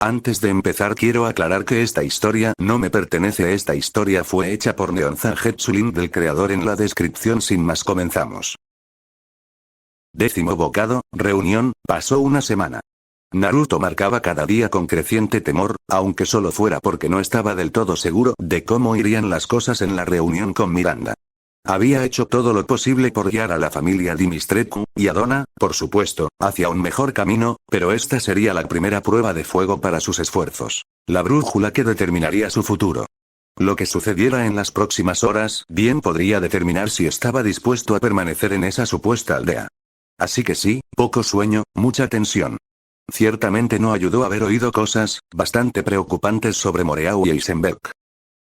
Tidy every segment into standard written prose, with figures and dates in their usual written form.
Antes de empezar quiero aclarar que esta historia no me pertenece. Esta historia fue hecha por Neonzagetsu, link del creador en la descripción. Sin más, comenzamos. 10º bocado, reunión. Pasó una semana. Naruto marcaba cada día con creciente temor, aunque solo fuera porque no estaba del todo seguro de cómo irían las cosas en la reunión con Miranda. Había hecho todo lo posible por guiar a la familia Dimitrescu, y a Donna, por supuesto, hacia un mejor camino, pero esta sería la primera prueba de fuego para sus esfuerzos. La brújula que determinaría su futuro. Lo que sucediera en las próximas horas, bien podría determinar si estaba dispuesto a permanecer en esa supuesta aldea. Así que sí, poco sueño, mucha tensión. Ciertamente no ayudó haber oído cosas bastante preocupantes sobre Moreau y Eisenberg.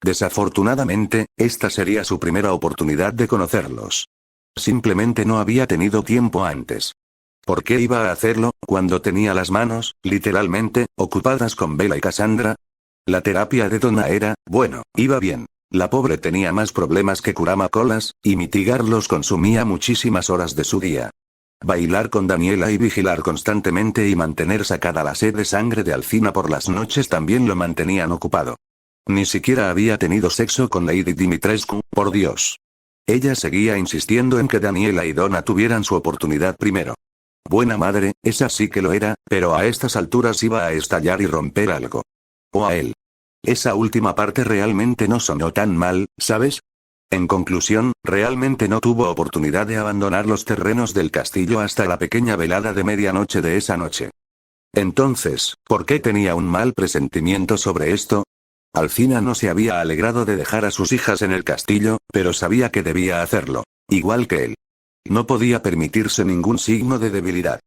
Desafortunadamente, esta sería su primera oportunidad de conocerlos. Simplemente no había tenido tiempo antes. ¿Por qué iba a hacerlo, cuando tenía las manos, literalmente, ocupadas con Bella y Cassandra? La terapia de Donna era, bueno, iba bien. La pobre tenía más problemas que Kurama Colas, y mitigarlos consumía muchísimas horas de su día. Bailar con Daniela y vigilar constantemente y mantener sacada la sed de sangre de Alcina por las noches también lo mantenían ocupado. Ni siquiera había tenido sexo con Lady Dimitrescu, por Dios. Ella seguía insistiendo en que Daniela y Donna tuvieran su oportunidad primero. Buena madre, esa sí que lo era, pero a estas alturas iba a estallar y romper algo. O a él. Esa última parte realmente no sonó tan mal, ¿sabes? En conclusión, realmente no tuvo oportunidad de abandonar los terrenos del castillo hasta la pequeña velada de medianoche de esa noche. Entonces, ¿por qué tenía un mal presentimiento sobre esto? Alcina no se había alegrado de dejar a sus hijas en el castillo, pero sabía que debía hacerlo. Igual que él. No podía permitirse ningún signo de debilidad.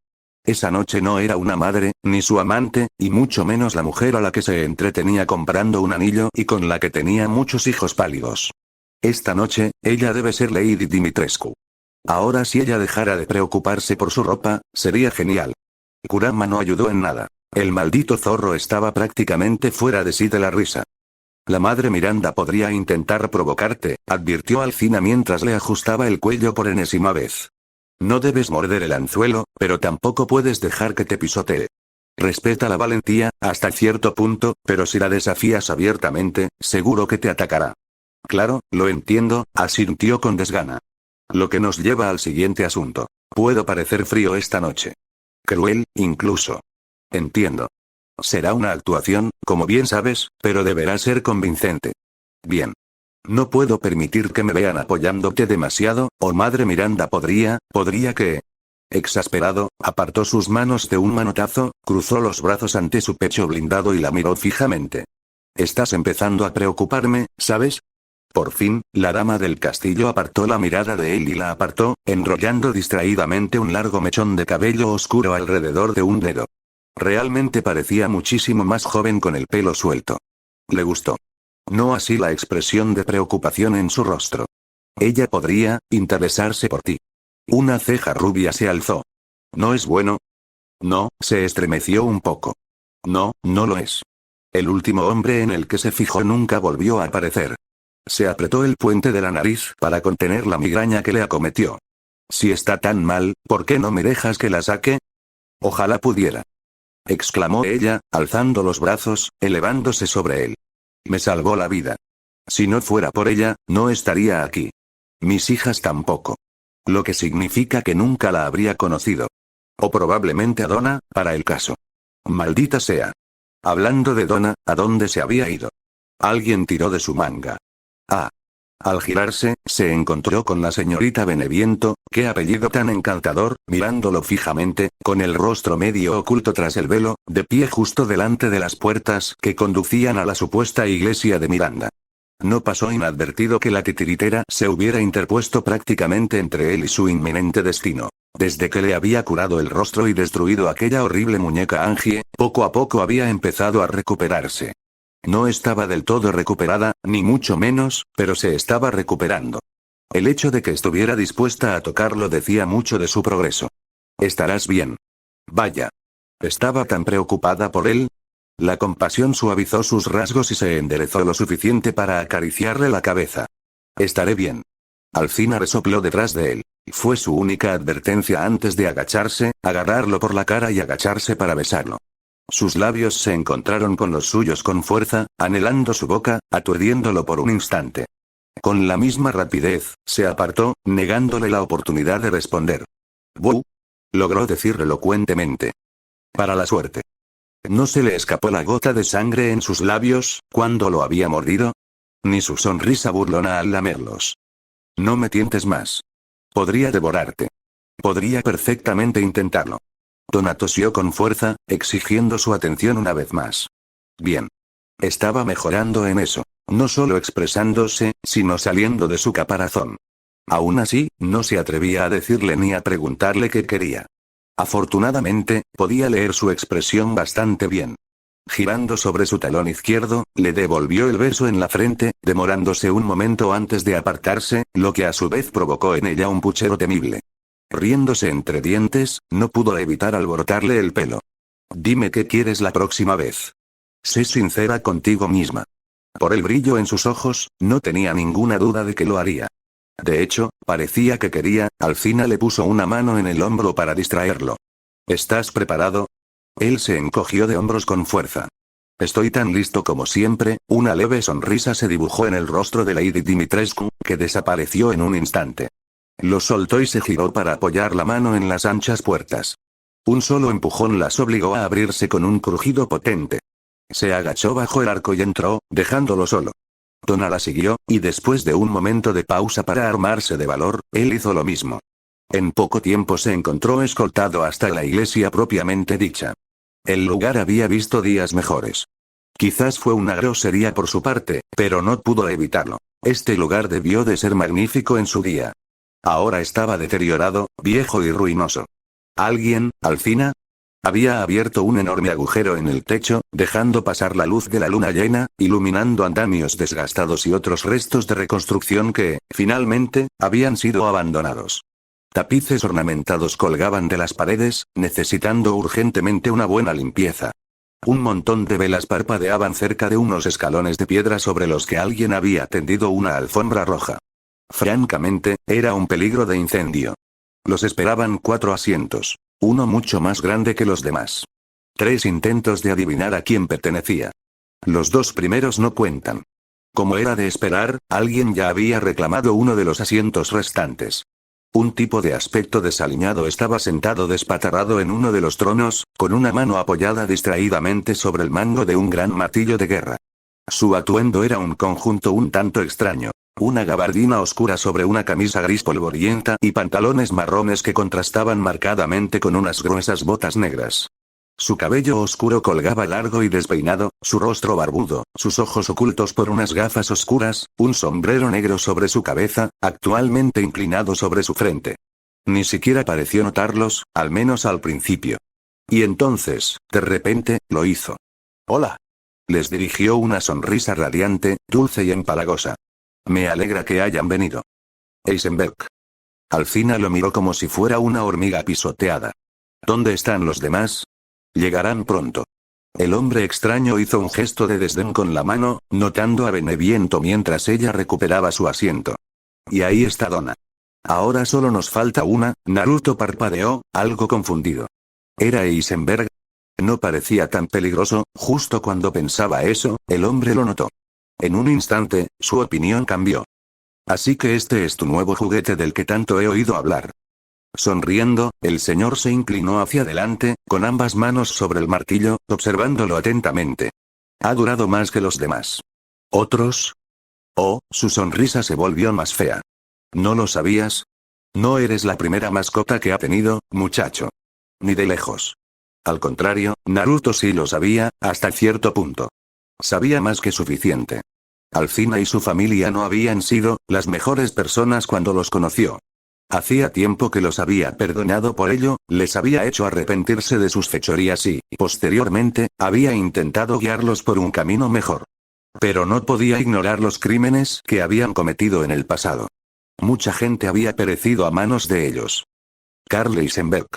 Esa noche no era una madre, ni su amante, y mucho menos la mujer a la que se entretenía comprando un anillo y con la que tenía muchos hijos pálidos. Esta noche, ella debe ser Lady Dimitrescu. Ahora si ella dejara de preocuparse por su ropa, sería genial. Kurama no ayudó en nada. El maldito zorro estaba prácticamente fuera de sí de la risa. La madre Miranda podría intentar provocarte, advirtió Alcina mientras le ajustaba el cuello por enésima vez. No debes morder el anzuelo, pero tampoco puedes dejar que te pisotee. Respeta la valentía, hasta cierto punto, pero si la desafías abiertamente, seguro que te atacará. Claro, lo entiendo, asintió con desgana. Lo que nos lleva al siguiente asunto. Puedo parecer frío esta noche. Cruel, incluso. Entiendo. Será una actuación, como bien sabes, pero deberá ser convincente. Bien. No puedo permitir que me vean apoyándote demasiado, o Madre Miranda podría que... Exasperado, apartó sus manos de un manotazo, cruzó los brazos ante su pecho blindado y la miró fijamente. Estás empezando a preocuparme, ¿sabes? Por fin, la dama del castillo apartó la mirada de él y la apartó, enrollando distraídamente un largo mechón de cabello oscuro alrededor de un dedo. Realmente parecía muchísimo más joven con el pelo suelto. Le gustó. No así la expresión de preocupación en su rostro. Ella podría interesarse por ti. Una ceja rubia se alzó. ¿No es bueno? No, se estremeció un poco. No, no lo es. El último hombre en el que se fijó nunca volvió a aparecer. Se apretó el puente de la nariz para contener la migraña que le acometió. Si está tan mal, ¿por qué no me dejas que la saque? Ojalá pudiera. Exclamó ella, alzando los brazos, elevándose sobre él. Me salvó la vida. Si no fuera por ella, no estaría aquí. Mis hijas tampoco. Lo que significa que nunca la habría conocido. O probablemente a Donna, para el caso. Maldita sea. Hablando de Donna, ¿a dónde se había ido? Alguien tiró de su manga. Ah. Al girarse, se encontró con la señorita Beneviento, qué apellido tan encantador, mirándolo fijamente, con el rostro medio oculto tras el velo, de pie justo delante de las puertas que conducían a la supuesta iglesia de Miranda. No pasó inadvertido que la titiritera se hubiera interpuesto prácticamente entre él y su inminente destino. Desde que le había curado el rostro y destruido aquella horrible muñeca Angie, poco a poco había empezado a recuperarse. No estaba del todo recuperada, ni mucho menos, pero se estaba recuperando. El hecho de que estuviera dispuesta a tocarlo decía mucho de su progreso. Estarás bien. Vaya. ¿Estaba tan preocupada por él? La compasión suavizó sus rasgos y se enderezó lo suficiente para acariciarle la cabeza. Estaré bien. Alcina resopló detrás de él. Fue su única advertencia antes de agacharse, agarrarlo por la cara y agacharse para besarlo. Sus labios se encontraron con los suyos con fuerza, anhelando su boca, aturdiéndolo por un instante. Con la misma rapidez, se apartó, negándole la oportunidad de responder. «¡Buh!», logró decir elocuentemente. Para la suerte. ¿No se le escapó la gota de sangre en sus labios, cuando lo había mordido? Ni su sonrisa burlona al lamerlos. «No me tientes más. Podría devorarte. Podría perfectamente intentarlo». Donna tosió con fuerza, exigiendo su atención una vez más. Bien. Estaba mejorando en eso, no solo expresándose, sino saliendo de su caparazón. Aún así, no se atrevía a decirle ni a preguntarle qué quería. Afortunadamente, podía leer su expresión bastante bien. Girando sobre su talón izquierdo, le devolvió el beso en la frente, demorándose un momento antes de apartarse, lo que a su vez provocó en ella un puchero temible. Riéndose entre dientes, no pudo evitar alborotarle el pelo. «Dime qué quieres la próxima vez. Sé sincera contigo misma». Por el brillo en sus ojos, no tenía ninguna duda de que lo haría. De hecho, parecía que quería. Alcina le puso una mano en el hombro para distraerlo. «¿Estás preparado?». Él se encogió de hombros con fuerza. «Estoy tan listo como siempre». Una leve sonrisa se dibujó en el rostro de Lady Dimitrescu, que desapareció en un instante. Lo soltó y se giró para apoyar la mano en las anchas puertas. Un solo empujón las obligó a abrirse con un crujido potente. Se agachó bajo el arco y entró, dejándolo solo. Donna la siguió, y después de un momento de pausa para armarse de valor, él hizo lo mismo. En poco tiempo se encontró escoltado hasta la iglesia propiamente dicha. El lugar había visto días mejores. Quizás fue una grosería por su parte, pero no pudo evitarlo. Este lugar debió de ser magnífico en su día. Ahora estaba deteriorado, viejo y ruinoso. ¿Alguien, Alcina? Había abierto un enorme agujero en el techo, dejando pasar la luz de la luna llena, iluminando andamios desgastados y otros restos de reconstrucción que, finalmente, habían sido abandonados. Tapices ornamentados colgaban de las paredes, necesitando urgentemente una buena limpieza. Un montón de velas parpadeaban cerca de unos escalones de piedra sobre los que alguien había tendido una alfombra roja. Francamente, era un peligro de incendio. Los esperaban 4 asientos. Uno mucho más grande que los demás. 3 intentos de adivinar a quién pertenecía. Los 2 primeros no cuentan. Como era de esperar, alguien ya había reclamado uno de los asientos restantes. Un tipo de aspecto desaliñado estaba sentado despatarrado en uno de los tronos, con una mano apoyada distraídamente sobre el mango de un gran martillo de guerra. Su atuendo era un conjunto un tanto extraño. Una gabardina oscura sobre una camisa gris polvorienta y pantalones marrones que contrastaban marcadamente con unas gruesas botas negras. Su cabello oscuro colgaba largo y despeinado, su rostro barbudo, sus ojos ocultos por unas gafas oscuras, un sombrero negro sobre su cabeza, actualmente inclinado sobre su frente. Ni siquiera pareció notarlos, al menos al principio. Y entonces, de repente, lo hizo. «Hola». Les dirigió una sonrisa radiante, dulce y empalagosa. «Me alegra que hayan venido». Eisenberg. Alcina lo miró como si fuera una hormiga pisoteada. «¿Dónde están los demás?». «Llegarán pronto». El hombre extraño hizo un gesto de desdén con la mano, notando a Beneviento mientras ella recuperaba su asiento. «Y ahí está Donna. Ahora solo nos falta una». Naruto parpadeó, algo confundido. ¿Era Eisenberg? No parecía tan peligroso. Justo cuando pensaba eso, el hombre lo notó. En un instante, su opinión cambió. «Así que este es tu nuevo juguete del que tanto he oído hablar». Sonriendo, el señor se inclinó hacia adelante, con ambas manos sobre el martillo, observándolo atentamente. «Ha durado más que los demás». «¿Otros?». Oh, su sonrisa se volvió más fea. «¿No lo sabías? No eres la primera mascota que ha tenido, muchacho. Ni de lejos». Al contrario, Naruto sí lo sabía, hasta cierto punto. Sabía más que suficiente. Alcina y su familia no habían sido las mejores personas cuando los conoció. Hacía tiempo que los había perdonado por ello, les había hecho arrepentirse de sus fechorías y, posteriormente, había intentado guiarlos por un camino mejor. Pero no podía ignorar los crímenes que habían cometido en el pasado. Mucha gente había perecido a manos de ellos. Karl Eisenberg.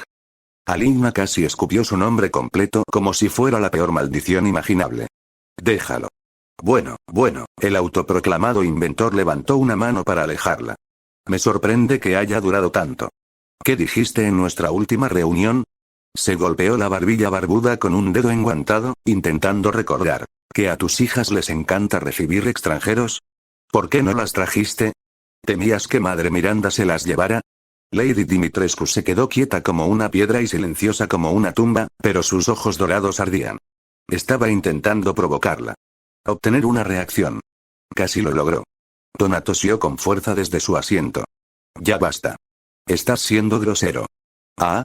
Alina casi escupió su nombre completo como si fuera la peor maldición imaginable. «Déjalo». Bueno, el autoproclamado inventor levantó una mano para alejarla. «Me sorprende que haya durado tanto». «¿Qué dijiste en nuestra última reunión?». Se golpeó la barbilla barbuda con un dedo enguantado, intentando recordar. ¿Que a tus hijas les encanta recibir extranjeros? ¿Por qué no las trajiste? ¿Temías que Madre Miranda se las llevara? Lady Dimitrescu se quedó quieta como una piedra y silenciosa como una tumba, pero sus ojos dorados ardían. Estaba intentando provocarla. Obtener una reacción. Casi lo logró. Donna tosió con fuerza desde su asiento. Ya basta. Estás siendo grosero. ¿Ah?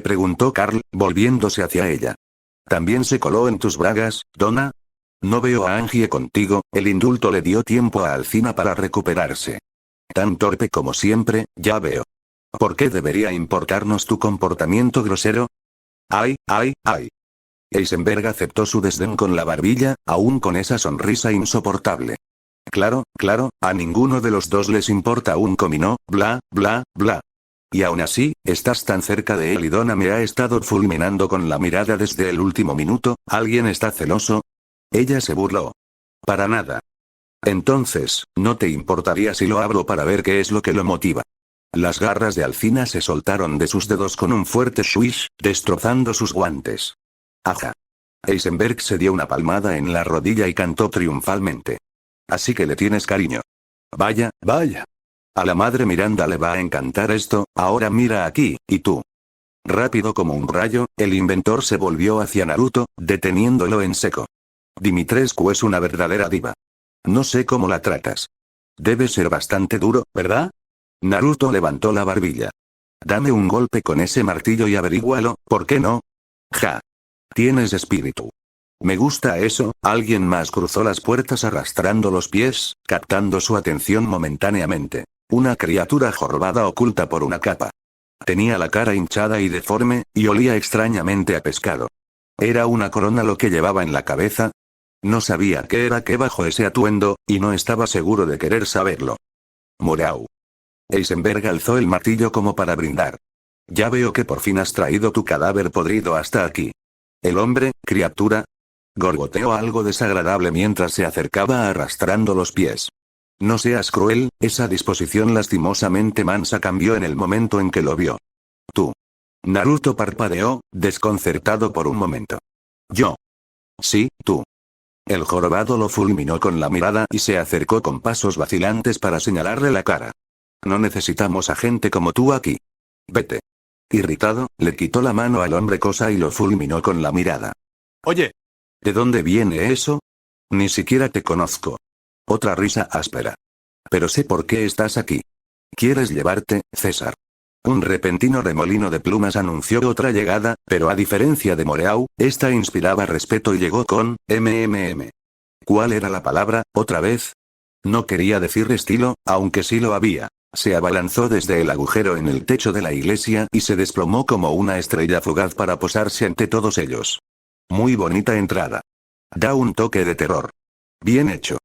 Preguntó Carl, volviéndose hacia ella. ¿También se coló en tus bragas, Donna? No veo a Angie contigo. El indulto le dio tiempo a Alcina para recuperarse. Tan torpe como siempre, ya veo. ¿Por qué debería importarnos tu comportamiento grosero? ¡Ay, ay, ay! Eisenberg aceptó su desdén con la barbilla, aún con esa sonrisa insoportable. Claro, claro, a ninguno de los dos les importa un comino, bla, bla, bla. Y aún así, estás tan cerca de él y Donna me ha estado fulminando con la mirada desde el último minuto. ¿Alguien está celoso? Ella se burló. Para nada. Entonces, ¿no te importaría si lo abro para ver qué es lo que lo motiva? Las garras de Alcina se soltaron de sus dedos con un fuerte swish, destrozando sus guantes. ¡Aja! Eisenberg se dio una palmada en la rodilla y cantó triunfalmente. Así que le tienes cariño. Vaya, vaya. A la Madre Miranda le va a encantar esto. Ahora mira aquí, y tú. Rápido como un rayo, el inventor se volvió hacia Naruto, deteniéndolo en seco. Dimitrescu es una verdadera diva. No sé cómo la tratas. Debe ser bastante duro, ¿verdad? Naruto levantó la barbilla. Dame un golpe con ese martillo y averígualo, ¿por qué no? Ja. Tienes espíritu. Me gusta eso. Alguien más cruzó las puertas arrastrando los pies, captando su atención momentáneamente. Una criatura jorobada oculta por una capa. Tenía la cara hinchada y deforme, y olía extrañamente a pescado. ¿Era una corona lo que llevaba en la cabeza? No sabía qué era que bajo ese atuendo, y no estaba seguro de querer saberlo. Morau. Eisenberg alzó el martillo como para brindar. Ya veo que por fin has traído tu cadáver podrido hasta aquí. ¿El hombre, criatura? Gorgoteó algo desagradable mientras se acercaba arrastrando los pies. No seas cruel, esa disposición lastimosamente mansa cambió en el momento en que lo vio. Tú. Naruto parpadeó, desconcertado por un momento. Yo. Sí, tú. El jorobado lo fulminó con la mirada y se acercó con pasos vacilantes para señalarle la cara. No necesitamos a gente como tú aquí. Vete. Irritado, le quitó la mano al hombre cosa y lo fulminó con la mirada. Oye. ¿De dónde viene eso? Ni siquiera te conozco. Otra risa áspera. Pero sé por qué estás aquí. ¿Quieres llevarte, César? Un repentino remolino de plumas anunció otra llegada, pero a diferencia de Moreau, esta inspiraba respeto y llegó con MMM. ¿Cuál era la palabra, otra vez? No quería decir estilo, aunque sí lo había. Se abalanzó desde el agujero en el techo de la iglesia y se desplomó como una estrella fugaz para posarse ante todos ellos. Muy bonita entrada. Da un toque de terror. Bien hecho.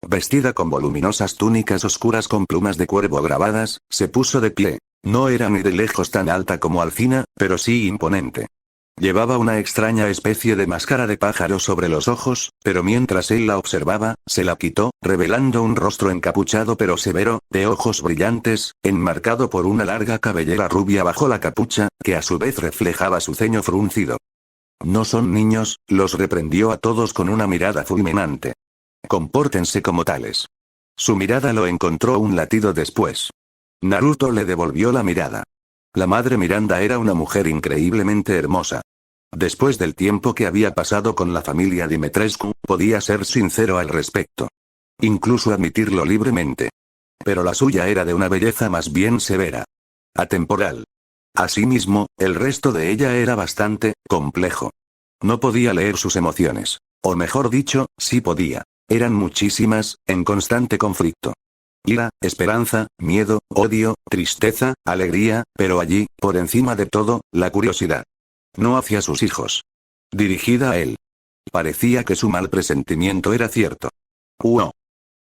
Vestida con voluminosas túnicas oscuras con plumas de cuervo grabadas, se puso de pie. No era ni de lejos tan alta como Alcina, pero sí imponente. Llevaba una extraña especie de máscara de pájaro sobre los ojos, pero mientras él la observaba, se la quitó, revelando un rostro encapuchado pero severo, de ojos brillantes, enmarcado por una larga cabellera rubia bajo la capucha, que a su vez reflejaba su ceño fruncido. No son niños, los reprendió a todos con una mirada fulminante. Compórtense como tales. Su mirada lo encontró un latido después. Naruto le devolvió la mirada. La Madre Miranda era una mujer increíblemente hermosa. Después del tiempo que había pasado con la familia Dimitrescu, podía ser sincero al respecto. Incluso admitirlo libremente. Pero la suya era de una belleza más bien severa. Atemporal. Asimismo, el resto de ella era bastante complejo. No podía leer sus emociones. O mejor dicho, sí podía. Eran muchísimas, en constante conflicto. Ira, esperanza, miedo, odio, tristeza, alegría, pero allí, por encima de todo, la curiosidad. No hacia sus hijos. Dirigida a él. Parecía que su mal presentimiento era cierto.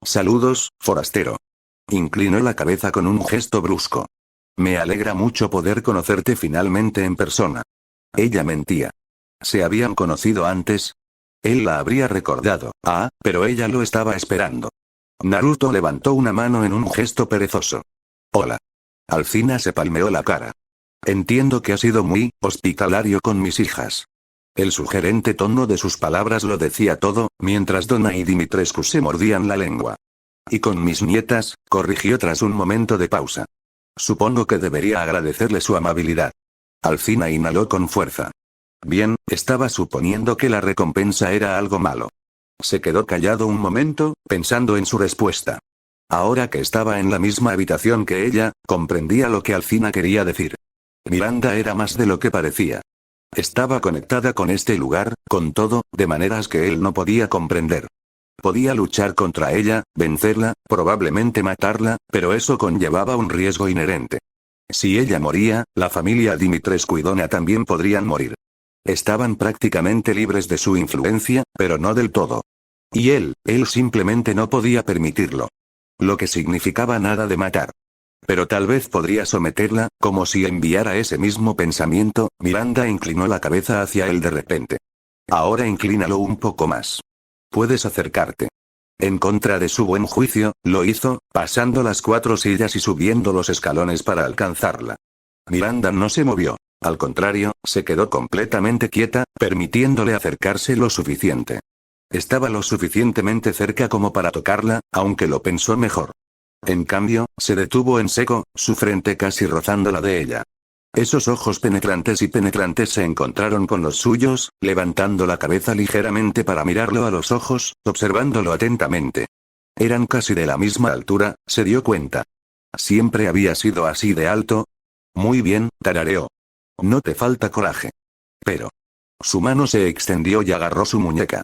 Saludos, forastero. Inclinó la cabeza con un gesto brusco. Me alegra mucho poder conocerte finalmente en persona. Ella mentía. ¿Se habían conocido antes? Él la habría recordado, pero ella lo estaba esperando. Naruto levantó una mano en un gesto perezoso. Hola. Alcina se palmeó la cara. Entiendo que ha sido muy hospitalario con mis hijas. El sugerente tono de sus palabras lo decía todo, mientras Donna y Dimitrescu se mordían la lengua. Y con mis nietas, corrigió tras un momento de pausa. Supongo que debería agradecerle su amabilidad. Alcina inhaló con fuerza. Bien, estaba suponiendo que la recompensa era algo malo. Se quedó callado un momento, pensando en su respuesta. Ahora que estaba en la misma habitación que ella, comprendía lo que Alcina quería decir. Miranda era más de lo que parecía. Estaba conectada con este lugar, con todo, de maneras que él no podía comprender. Podía luchar contra ella, vencerla, probablemente matarla, pero eso conllevaba un riesgo inherente. Si ella moría, la familia Dimitrescu y Donna también podrían morir. Estaban prácticamente libres de su influencia, pero no del todo. Y él simplemente no podía permitirlo. Lo que significaba nada de matar. Pero tal vez podría someterla, como si enviara ese mismo pensamiento. Miranda inclinó la cabeza hacia él de repente. Ahora inclínalo un poco más. Puedes acercarte. En contra de su buen juicio, lo hizo, pasando las 4 sillas y subiendo los escalones para alcanzarla. Miranda no se movió. Al contrario, se quedó completamente quieta, permitiéndole acercarse lo suficiente. Estaba lo suficientemente cerca como para tocarla, aunque lo pensó mejor. En cambio, se detuvo en seco, su frente casi rozando la de ella. Esos ojos penetrantes se encontraron con los suyos, levantando la cabeza ligeramente para mirarlo a los ojos, observándolo atentamente. Eran casi de la misma altura, se dio cuenta. ¿Siempre había sido así de alto? Muy bien, tarareó. No te falta coraje. Pero. Su mano se extendió y agarró su muñeca.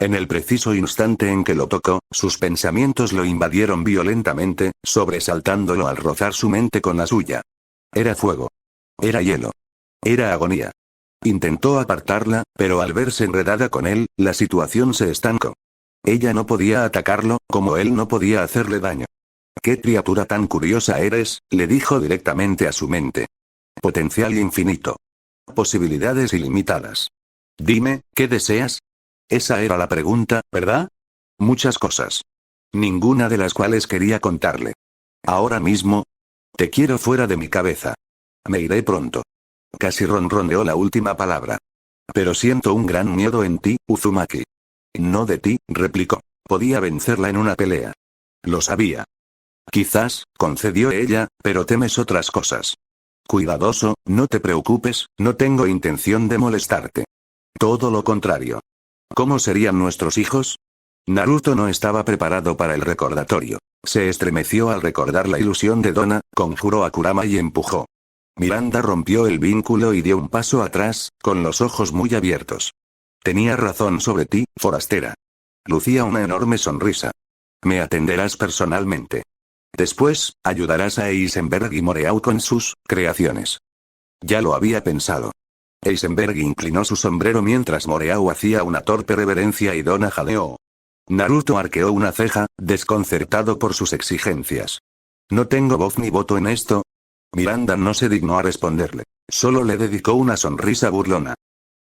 En el preciso instante en que lo tocó, sus pensamientos lo invadieron violentamente, sobresaltándolo al rozar su mente con la suya. Era fuego. Era hielo. Era agonía. Intentó apartarla, pero al verse enredada con él, la situación se estancó. Ella no podía atacarlo, como él no podía hacerle daño. «¿Qué criatura tan curiosa eres?», le dijo directamente a su mente. «Potencial infinito. Posibilidades ilimitadas. Dime, ¿qué deseas?». Esa era la pregunta, ¿verdad? Muchas cosas. Ninguna de las cuales quería contarle. Ahora mismo. Te quiero fuera de mi cabeza. Me iré pronto. Casi ronroneó la última palabra. Pero siento un gran miedo en ti, Uzumaki. No de ti, replicó. Podía vencerla en una pelea. Lo sabía. Quizás, concedió ella, pero temes otras cosas. Cuidadoso, no te preocupes, no tengo intención de molestarte. Todo lo contrario. ¿Cómo serían nuestros hijos? Naruto no estaba preparado para el recordatorio. Se estremeció al recordar la ilusión de Donna, conjuró a Kurama y empujó. Miranda rompió el vínculo y dio un paso atrás, con los ojos muy abiertos. Tenía razón sobre ti, forastera. Lucía una enorme sonrisa. Me atenderás personalmente. Después, ayudarás a Eisenberg y Moreau con sus creaciones. Ya lo había pensado. Eisenberg inclinó su sombrero mientras Moreau hacía una torpe reverencia y Donna jadeó. Naruto arqueó una ceja, desconcertado por sus exigencias. No tengo voz ni voto en esto. Miranda no se dignó a responderle. Solo le dedicó una sonrisa burlona.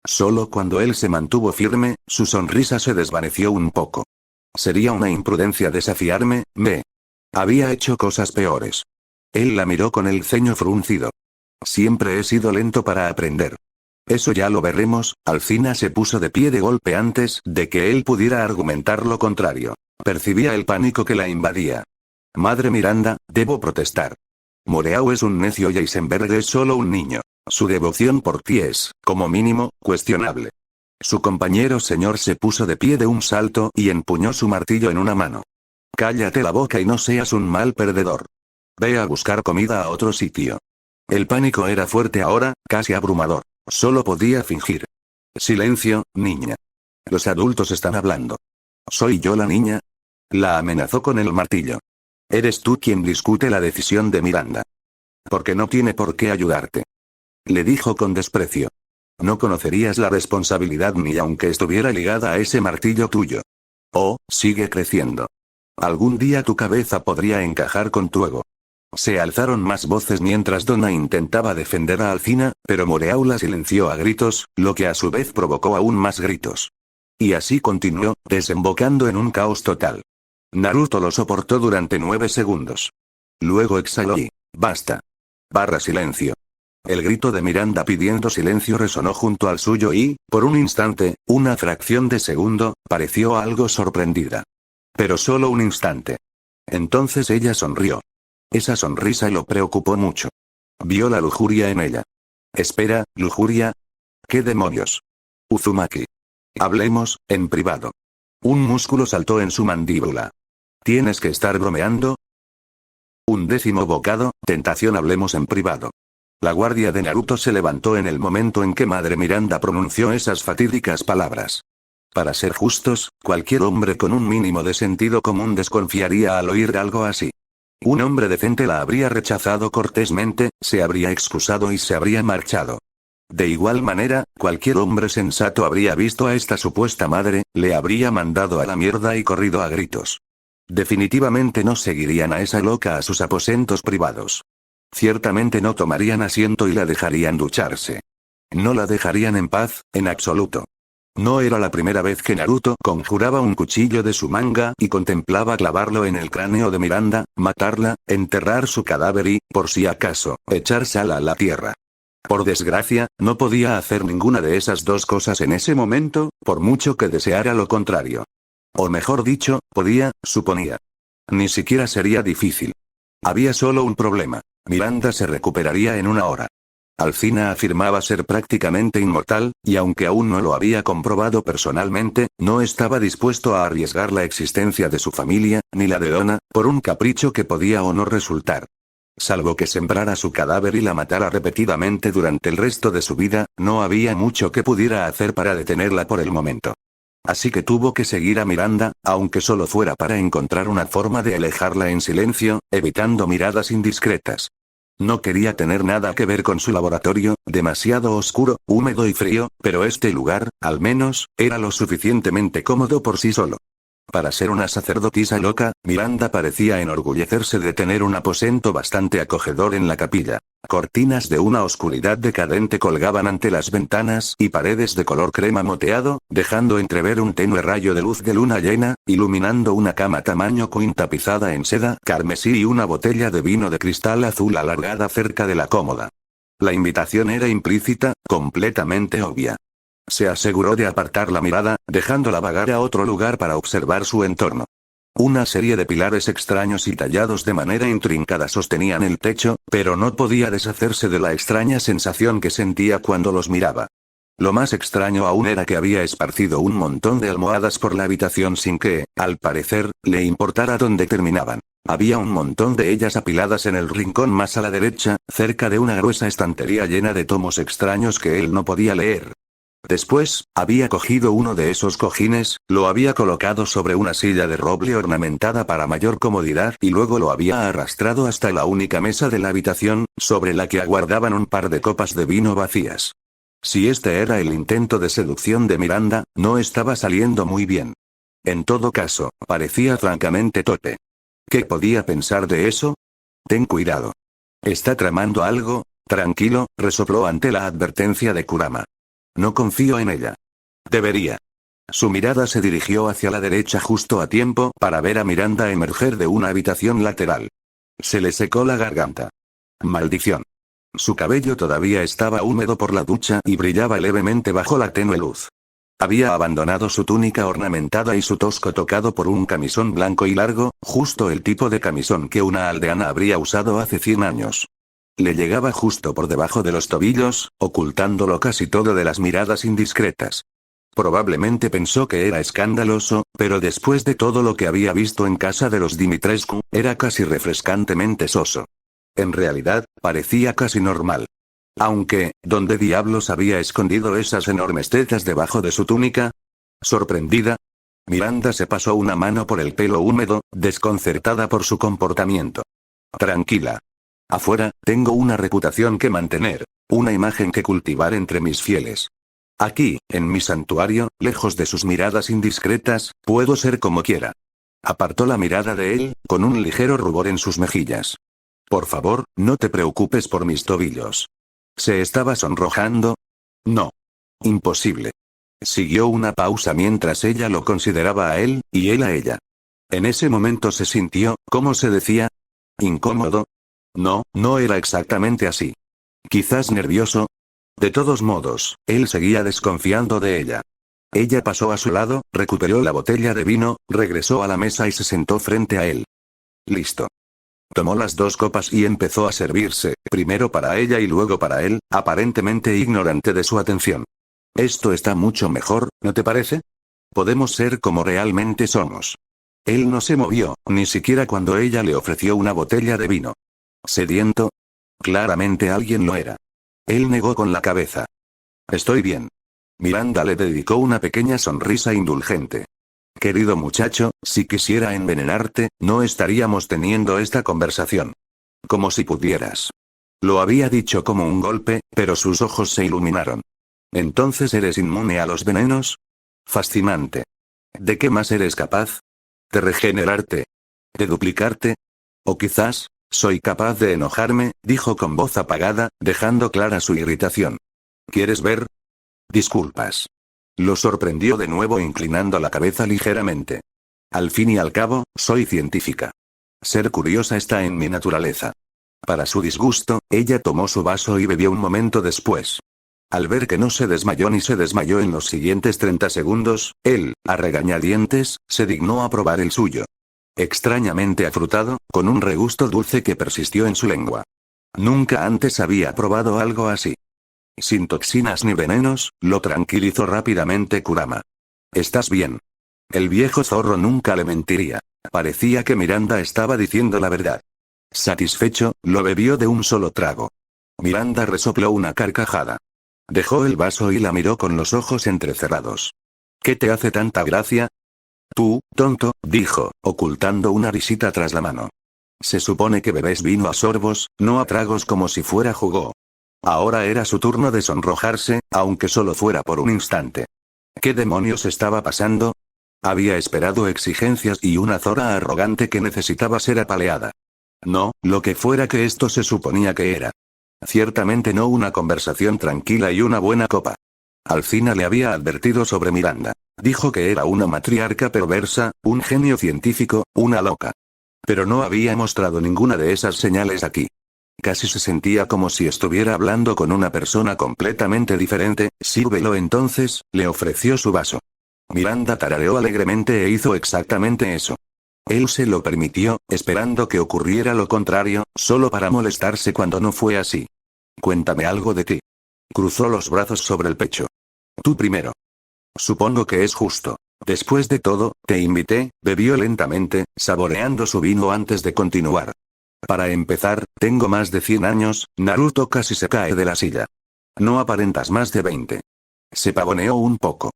Solo cuando él se mantuvo firme, su sonrisa se desvaneció un poco. Sería una imprudencia desafiarme, me. Había hecho cosas peores. Él la miró con el ceño fruncido. Siempre he sido lento para aprender. Eso ya lo veremos. Alcina se puso de pie de golpe antes de que él pudiera argumentar lo contrario. Percibía el pánico que la invadía. Madre Miranda, debo protestar. Moreau es un necio y Eisenberg es solo un niño. Su devoción por ti es, como mínimo, cuestionable. Su compañero señor se puso de pie de un salto y empuñó su martillo en una mano. Cállate la boca y no seas un mal perdedor. Ve a buscar comida a otro sitio. El pánico era fuerte ahora, casi abrumador. Solo podía fingir. Silencio, niña. Los adultos están hablando. ¿Soy yo la niña? La amenazó con el martillo. Eres tú quien discute la decisión de Miranda. Porque no tiene por qué ayudarte. Le dijo con desprecio. No conocerías la responsabilidad ni aunque estuviera ligada a ese martillo tuyo. Oh, sigue creciendo. Algún día tu cabeza podría encajar con tu ego. Se alzaron más voces mientras Donna intentaba defender a Alcina, pero Moreau la silenció a gritos, lo que a su vez provocó aún más gritos. Y así continuó, desembocando en un caos total. Naruto lo soportó durante 9 segundos. Luego exhaló y, basta. Silencio. El grito de Miranda pidiendo silencio resonó junto al suyo y, por un instante, una fracción de segundo, pareció algo sorprendida. Pero solo un instante. Entonces ella sonrió. Esa sonrisa lo preocupó mucho. Vio la lujuria en ella. Espera, ¿lujuria? ¿Qué demonios? Uzumaki. Hablemos, en privado. Un músculo saltó en su mandíbula. ¿Tienes que estar bromeando? 11º bocado, tentación, hablemos en privado. La guardia de Naruto se levantó en el momento en que Madre Miranda pronunció esas fatídicas palabras. Para ser justos, cualquier hombre con un mínimo de sentido común desconfiaría al oír algo así. Un hombre decente la habría rechazado cortésmente, se habría excusado y se habría marchado. De igual manera, cualquier hombre sensato habría visto a esta supuesta madre, le habría mandado a la mierda y corrido a gritos. Definitivamente no seguirían a esa loca a sus aposentos privados. Ciertamente no tomarían asiento y la dejarían ducharse. No la dejarían en paz, en absoluto. No era la primera vez que Naruto conjuraba un cuchillo de su manga y contemplaba clavarlo en el cráneo de Miranda, matarla, enterrar su cadáver y, por si acaso, echar sal a la tierra. Por desgracia, no podía hacer ninguna de esas dos cosas en ese momento, por mucho que deseara lo contrario. O mejor dicho, podía, suponía. Ni siquiera sería difícil. Había solo un problema. Miranda se recuperaría en una hora. Alcina afirmaba ser prácticamente inmortal, y aunque aún no lo había comprobado personalmente, no estaba dispuesto a arriesgar la existencia de su familia, ni la de Donna, por un capricho que podía o no resultar. Salvo que sembrara su cadáver y la matara repetidamente durante el resto de su vida, no había mucho que pudiera hacer para detenerla por el momento. Así que tuvo que seguir a Miranda, aunque solo fuera para encontrar una forma de alejarla en silencio, evitando miradas indiscretas. No quería tener nada que ver con su laboratorio, demasiado oscuro, húmedo y frío, pero este lugar, al menos, era lo suficientemente cómodo por sí solo. Para ser una sacerdotisa loca, Miranda parecía enorgullecerse de tener un aposento bastante acogedor en la capilla. Cortinas de una oscuridad decadente colgaban ante las ventanas y paredes de color crema moteado, dejando entrever un tenue rayo de luz de luna llena, iluminando una cama tamaño queen tapizada en seda carmesí y una botella de vino de cristal azul alargada cerca de la cómoda. La invitación era implícita, completamente obvia. Se aseguró de apartar la mirada, dejándola vagar a otro lugar para observar su entorno. Una serie de pilares extraños y tallados de manera intrincada sostenían el techo, pero no podía deshacerse de la extraña sensación que sentía cuando los miraba. Lo más extraño aún era que había esparcido un montón de almohadas por la habitación sin que, al parecer, le importara dónde terminaban. Había un montón de ellas apiladas en el rincón más a la derecha, cerca de una gruesa estantería llena de tomos extraños que él no podía leer. Después, había cogido uno de esos cojines, lo había colocado sobre una silla de roble ornamentada para mayor comodidad y luego lo había arrastrado hasta la única mesa de la habitación, sobre la que aguardaban un par de copas de vino vacías. Si este era el intento de seducción de Miranda, no estaba saliendo muy bien. En todo caso, parecía francamente torpe. ¿Qué podía pensar de eso? Ten cuidado. ¿Está tramando algo? Tranquilo, resopló ante la advertencia de Kurama. No confío en ella. Debería. Su mirada se dirigió hacia la derecha justo a tiempo para ver a Miranda emerger de una habitación lateral. Se le secó la garganta. Maldición. Su cabello todavía estaba húmedo por la ducha y brillaba levemente bajo la tenue luz. Había abandonado su túnica ornamentada y su tosco tocado por un camisón blanco y largo, justo el tipo de camisón que una aldeana habría usado hace 100 años. Le llegaba justo por debajo de los tobillos, ocultándolo casi todo de las miradas indiscretas. Probablemente pensó que era escandaloso, pero después de todo lo que había visto en casa de los Dimitrescu, era casi refrescantemente soso. En realidad, parecía casi normal. Aunque, ¿dónde diablos había escondido esas enormes tetas debajo de su túnica? Sorprendida, Miranda se pasó una mano por el pelo húmedo, desconcertada por su comportamiento. Tranquila. Afuera, tengo una reputación que mantener, una imagen que cultivar entre mis fieles. Aquí, en mi santuario, lejos de sus miradas indiscretas, puedo ser como quiera. Apartó la mirada de él, con un ligero rubor en sus mejillas. Por favor, no te preocupes por mis tobillos. ¿Se estaba sonrojando? No. Imposible. Siguió una pausa mientras ella lo consideraba a él, y él a ella. En ese momento se sintió, ¿cómo se decía? ¿Incómodo? No, no era exactamente así. Quizás nervioso. De todos modos, él seguía desconfiando de ella. Ella pasó a su lado, recuperó la botella de vino, regresó a la mesa y se sentó frente a él. Listo. Tomó las 2 copas y empezó a servirse, primero para ella y luego para él, aparentemente ignorante de su atención. Esto está mucho mejor, ¿no te parece? Podemos ser como realmente somos. Él no se movió, ni siquiera cuando ella le ofreció una botella de vino. ¿Sediento? Claramente alguien lo era. Él negó con la cabeza. Estoy bien. Miranda le dedicó una pequeña sonrisa indulgente. Querido muchacho, si quisiera envenenarte, no estaríamos teniendo esta conversación. Como si pudieras. Lo había dicho como un golpe, pero sus ojos se iluminaron. ¿Entonces eres inmune a los venenos? Fascinante. ¿De qué más eres capaz? ¿De regenerarte? ¿De duplicarte? O quizás, soy capaz de enojarme, dijo con voz apagada, dejando clara su irritación. ¿Quieres ver? Disculpas. Lo sorprendió de nuevo inclinando la cabeza ligeramente. Al fin y al cabo, soy científica. Ser curiosa está en mi naturaleza. Para su disgusto, ella tomó su vaso y bebió un momento después. Al ver que no se desmayó ni se desmayó en los siguientes 30 segundos, él, a regañadientes, se dignó a probar el suyo. Extrañamente afrutado, con un regusto dulce que persistió en su lengua. Nunca antes había probado algo así. Sin toxinas ni venenos, lo tranquilizó rápidamente Kurama. ¿Estás bien? El viejo zorro nunca le mentiría. Parecía que Miranda estaba diciendo la verdad. Satisfecho, lo bebió de un solo trago. Miranda resopló una carcajada. Dejó el vaso y la miró con los ojos entrecerrados. ¿Qué te hace tanta gracia? Tú, tonto, dijo, ocultando una risita tras la mano. Se supone que bebes vino a sorbos, no a tragos como si fuera jugo. Ahora era su turno de sonrojarse, aunque solo fuera por un instante. ¿Qué demonios estaba pasando? Había esperado exigencias y una zora arrogante que necesitaba ser apaleada. No, lo que fuera que esto se suponía que era. Ciertamente no una conversación tranquila y una buena copa. Alcina le había advertido sobre Miranda. Dijo que era una matriarca perversa, un genio científico, una loca. Pero no había mostrado ninguna de esas señales aquí. Casi se sentía como si estuviera hablando con una persona completamente diferente. Sírvelo entonces, le ofreció su vaso. Miranda tarareó alegremente e hizo exactamente eso. Él se lo permitió, esperando que ocurriera lo contrario, solo para molestarse cuando no fue así. Cuéntame algo de ti. Cruzó los brazos sobre el pecho. Tú primero. Supongo que es justo. Después de todo, te invité, bebió lentamente, saboreando su vino antes de continuar. Para empezar, tengo más de 100 años, Naruto casi se cae de la silla. No aparentas más de 20. Se pavoneó un poco.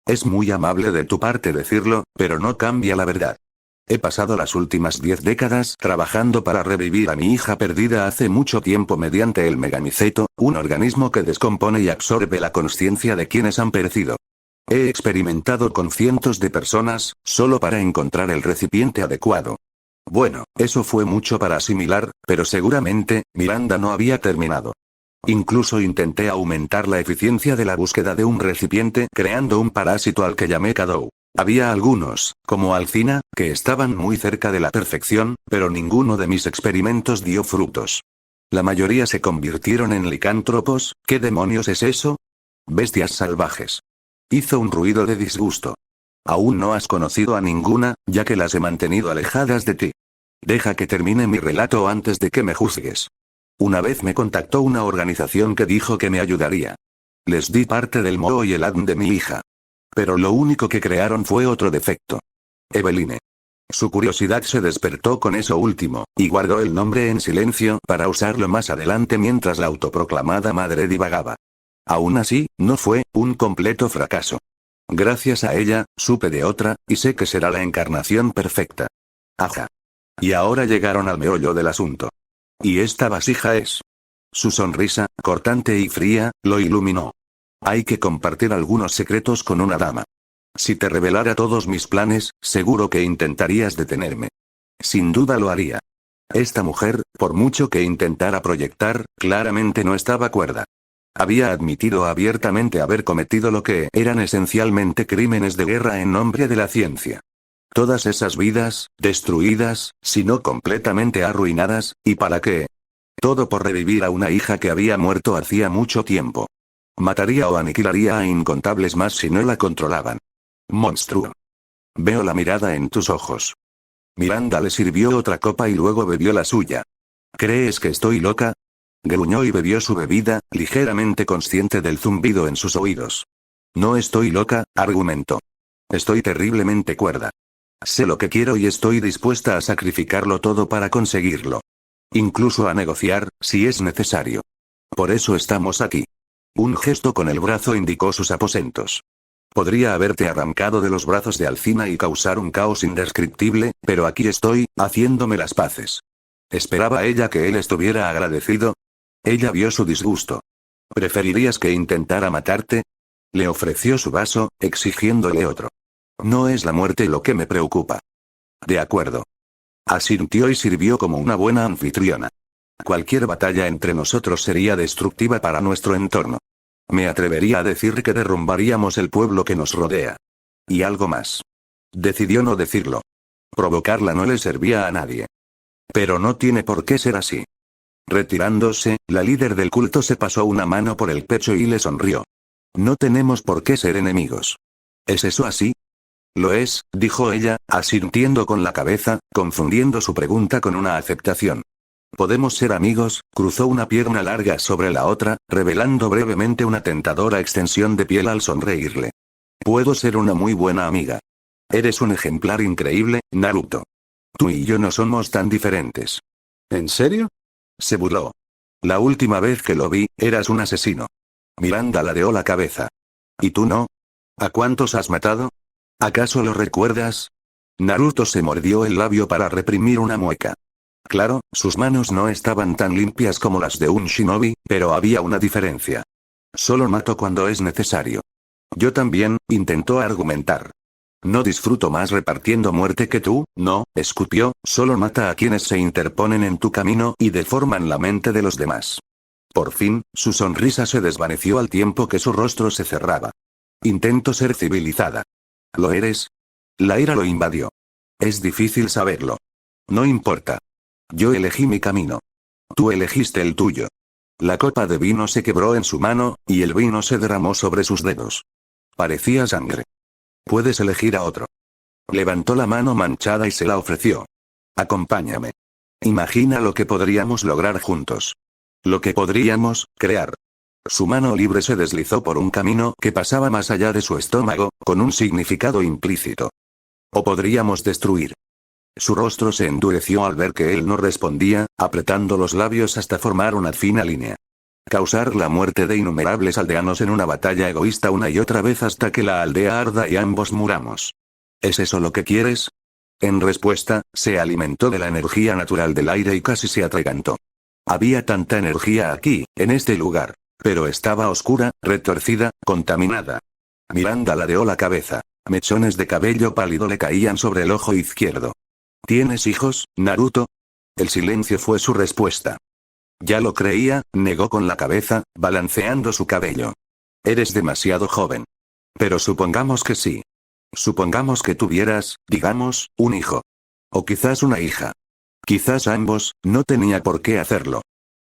Es muy amable de tu parte decirlo, pero no cambia la verdad. He pasado las últimas 10 décadas trabajando para revivir a mi hija perdida hace mucho tiempo mediante el megamiceto, un organismo que descompone y absorbe la consciencia de quienes han perecido. He experimentado con cientos de personas, solo para encontrar el recipiente adecuado. Bueno, eso fue mucho para asimilar, pero seguramente, Miranda no había terminado. Incluso intenté aumentar la eficiencia de la búsqueda de un recipiente creando un parásito al que llamé Kadou. Había algunos, como Alcina, que estaban muy cerca de la perfección, pero ninguno de mis experimentos dio frutos. La mayoría se convirtieron en licántropos. ¿Qué demonios es eso? Bestias salvajes. Hizo un ruido de disgusto. Aún no has conocido a ninguna, ya que las he mantenido alejadas de ti. Deja que termine mi relato antes de que me juzgues. Una vez me contactó una organización que dijo que me ayudaría. Les di parte del moho y el ADN de mi hija. Pero lo único que crearon fue otro defecto. Eveline. Su curiosidad se despertó con eso último, y guardó el nombre en silencio para usarlo más adelante mientras la autoproclamada madre divagaba. Aún así, no fue un completo fracaso. Gracias a ella, supe de otra, y sé que será la encarnación perfecta. Ajá. Y ahora llegaron al meollo del asunto. ¿Y esta vasija es? Su sonrisa, cortante y fría, lo iluminó. Hay que compartir algunos secretos con una dama. Si te revelara todos mis planes, seguro que intentarías detenerme. Sin duda lo haría. Esta mujer, por mucho que intentara proyectar, claramente no estaba cuerda. Había admitido abiertamente haber cometido lo que eran esencialmente crímenes de guerra en nombre de la ciencia. Todas esas vidas, destruidas, si no completamente arruinadas, ¿y para qué? Todo por revivir a una hija que había muerto hacía mucho tiempo. Mataría o aniquilaría a incontables más si no la controlaban. Monstruo. Veo la mirada en tus ojos. Miranda le sirvió otra copa y luego bebió la suya. ¿Crees que estoy loca? Gruñó y bebió su bebida, ligeramente consciente del zumbido en sus oídos. No estoy loca, argumentó. Estoy terriblemente cuerda. Sé lo que quiero y estoy dispuesta a sacrificarlo todo para conseguirlo. Incluso a negociar, si es necesario. Por eso estamos aquí. Un gesto con el brazo indicó sus aposentos. Podría haberte arrancado de los brazos de Alcina y causar un caos indescriptible, pero aquí estoy, haciéndome las paces. ¿Esperaba ella que él estuviera agradecido? Ella vio su disgusto. ¿Preferirías que intentara matarte? Le ofreció su vaso, exigiéndole otro. No es la muerte lo que me preocupa. De acuerdo. Asintió y sirvió como una buena anfitriona. Cualquier batalla entre nosotros sería destructiva para nuestro entorno. Me atrevería a decir que derrumbaríamos el pueblo que nos rodea. Y algo más. Decidió no decirlo. Provocarla no le servía a nadie. Pero no tiene por qué ser así. Retirándose, la líder del culto se pasó una mano por el pecho y le sonrió. No tenemos por qué ser enemigos. ¿Es eso así? Lo es, dijo ella, asintiendo con la cabeza, confundiendo su pregunta con una aceptación. ¿Podemos ser amigos? Cruzó una pierna larga sobre la otra, revelando brevemente una tentadora extensión de piel al sonreírle. Puedo ser una muy buena amiga. Eres un ejemplar increíble, Naruto. Tú y yo no somos tan diferentes. ¿En serio? Se burló. La última vez que lo vi, eras un asesino. Miranda ladeó la cabeza. ¿Y tú no? ¿A cuántos has matado? ¿Acaso lo recuerdas? Naruto se mordió el labio para reprimir una mueca. Claro, sus manos no estaban tan limpias como las de un shinobi, pero había una diferencia. Solo mato cuando es necesario. Yo también, intentó argumentar. No disfruto más repartiendo muerte que tú, no, escupió, solo mata a quienes se interponen en tu camino y deforman la mente de los demás. Por fin, su sonrisa se desvaneció al tiempo que su rostro se cerraba. Intento ser civilizada. ¿Lo eres? La ira lo invadió. Es difícil saberlo. No importa. Yo elegí mi camino. Tú elegiste el tuyo. La copa de vino se quebró en su mano, y el vino se derramó sobre sus dedos. Parecía sangre. Puedes elegir a otro. Levantó la mano manchada y se la ofreció. Acompáñame. Imagina lo que podríamos lograr juntos. Lo que podríamos crear. Su mano libre se deslizó por un camino que pasaba más allá de su estómago, con un significado implícito. O podríamos destruir. Su rostro se endureció al ver que él no respondía, apretando los labios hasta formar una fina línea. Causar la muerte de innumerables aldeanos en una batalla egoísta una y otra vez hasta que la aldea arda y ambos muramos. ¿Es eso lo que quieres? En respuesta, se alimentó de la energía natural del aire y casi se atragantó. Había tanta energía aquí, en este lugar. Pero estaba oscura, retorcida, contaminada. Miranda ladeó la cabeza. Mechones de cabello pálido le caían sobre el ojo izquierdo. ¿Tienes hijos, Naruto? El silencio fue su respuesta. Ya lo creía, negó con la cabeza, balanceando su cabello. Eres demasiado joven. Pero supongamos que sí. Supongamos que tuvieras, digamos, un hijo. O quizás una hija. Quizás ambos, no tenía por qué hacerlo.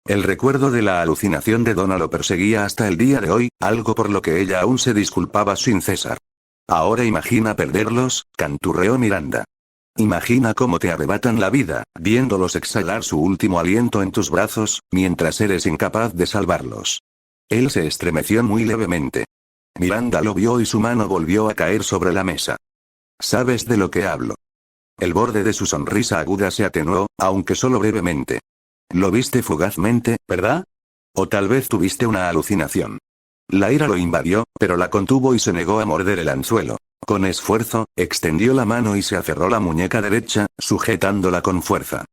El recuerdo de la alucinación de Donna lo perseguía hasta el día de hoy, algo por lo que ella aún se disculpaba sin cesar. Ahora imagina perderlos, canturreó Miranda. Imagina cómo te arrebatan la vida, viéndolos exhalar su último aliento en tus brazos, mientras eres incapaz de salvarlos. Él se estremeció muy levemente. Miranda lo vio y su mano volvió a caer sobre la mesa. ¿Sabes de lo que hablo? El borde de su sonrisa aguda se atenuó, aunque solo brevemente. Lo viste fugazmente, ¿verdad? O tal vez tuviste una alucinación. La ira lo invadió, pero la contuvo y se negó a morder el anzuelo. Con esfuerzo, extendió la mano y se aferró la muñeca derecha, sujetándola con fuerza.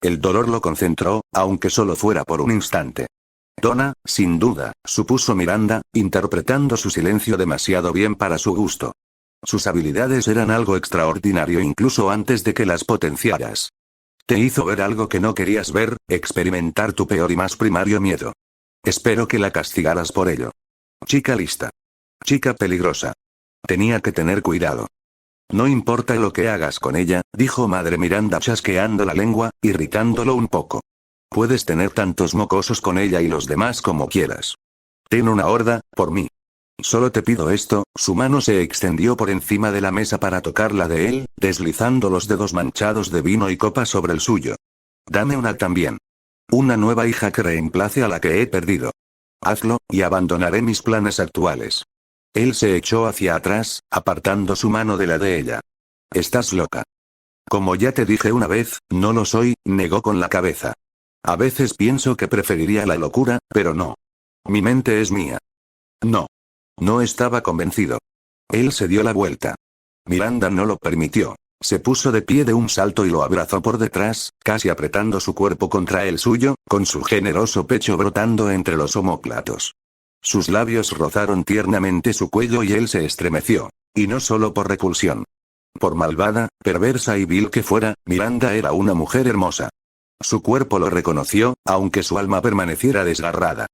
El dolor lo concentró, aunque solo fuera por un instante. Donna, sin duda, supuso Miranda, interpretando su silencio demasiado bien para su gusto. Sus habilidades eran algo extraordinario incluso antes de que las potenciaras. Te hizo ver algo que no querías ver, experimentar tu peor y más primario miedo. Espero que la castigaras por ello. Chica lista. Chica peligrosa. Tenía que tener cuidado. No importa lo que hagas con ella, dijo Madre Miranda chasqueando la lengua, irritándolo un poco. Puedes tener tantos mocosos con ella y los demás como quieras. Ten una horda, por mí. Solo te pido esto. Su mano se extendió por encima de la mesa para tocar la de él, deslizando los dedos manchados de vino y copa sobre el suyo. Dame una también. Una nueva hija que reemplace a la que he perdido. Hazlo, y abandonaré mis planes actuales. Él se echó hacia atrás, apartando su mano de la de ella. Estás loca. Como ya te dije una vez, no lo soy, negó con la cabeza. A veces pienso que preferiría la locura, pero no. Mi mente es mía. No. No estaba convencido. Él se dio la vuelta. Miranda no lo permitió. Se puso de pie de un salto y lo abrazó por detrás, casi apretando su cuerpo contra el suyo, con su generoso pecho brotando entre los omóplatos. Sus labios rozaron tiernamente su cuello y él se estremeció. Y no solo por repulsión. Por malvada, perversa y vil que fuera, Miranda era una mujer hermosa. Su cuerpo lo reconoció, aunque su alma permaneciera desgarrada.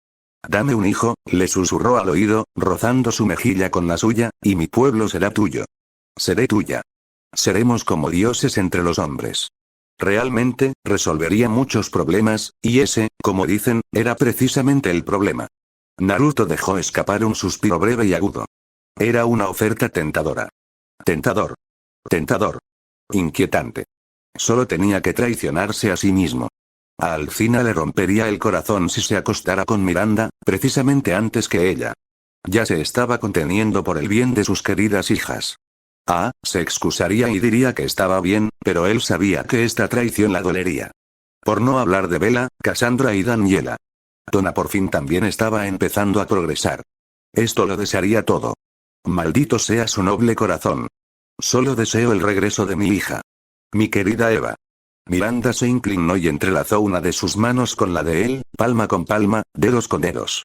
Dame un hijo, le susurró al oído, rozando su mejilla con la suya, y mi pueblo será tuyo. Seré tuya. Seremos como dioses entre los hombres. Realmente, resolvería muchos problemas, y ese, como dicen, era precisamente el problema. Naruto dejó escapar un suspiro breve y agudo. Era una oferta tentadora. Tentador. Tentador. Inquietante. Solo tenía que traicionarse a sí mismo. A Alcina le rompería el corazón si se acostara con Miranda, precisamente antes que ella. Ya se estaba conteniendo por el bien de sus queridas hijas. Se excusaría y diría que estaba bien, pero él sabía que esta traición la dolería. Por no hablar de Bella, Cassandra y Daniela. Donna por fin también estaba empezando a progresar. Esto lo desearía todo. Maldito sea su noble corazón. Solo deseo el regreso de mi hija. Mi querida Eva. Miranda se inclinó y entrelazó una de sus manos con la de él, palma con palma, dedos con dedos.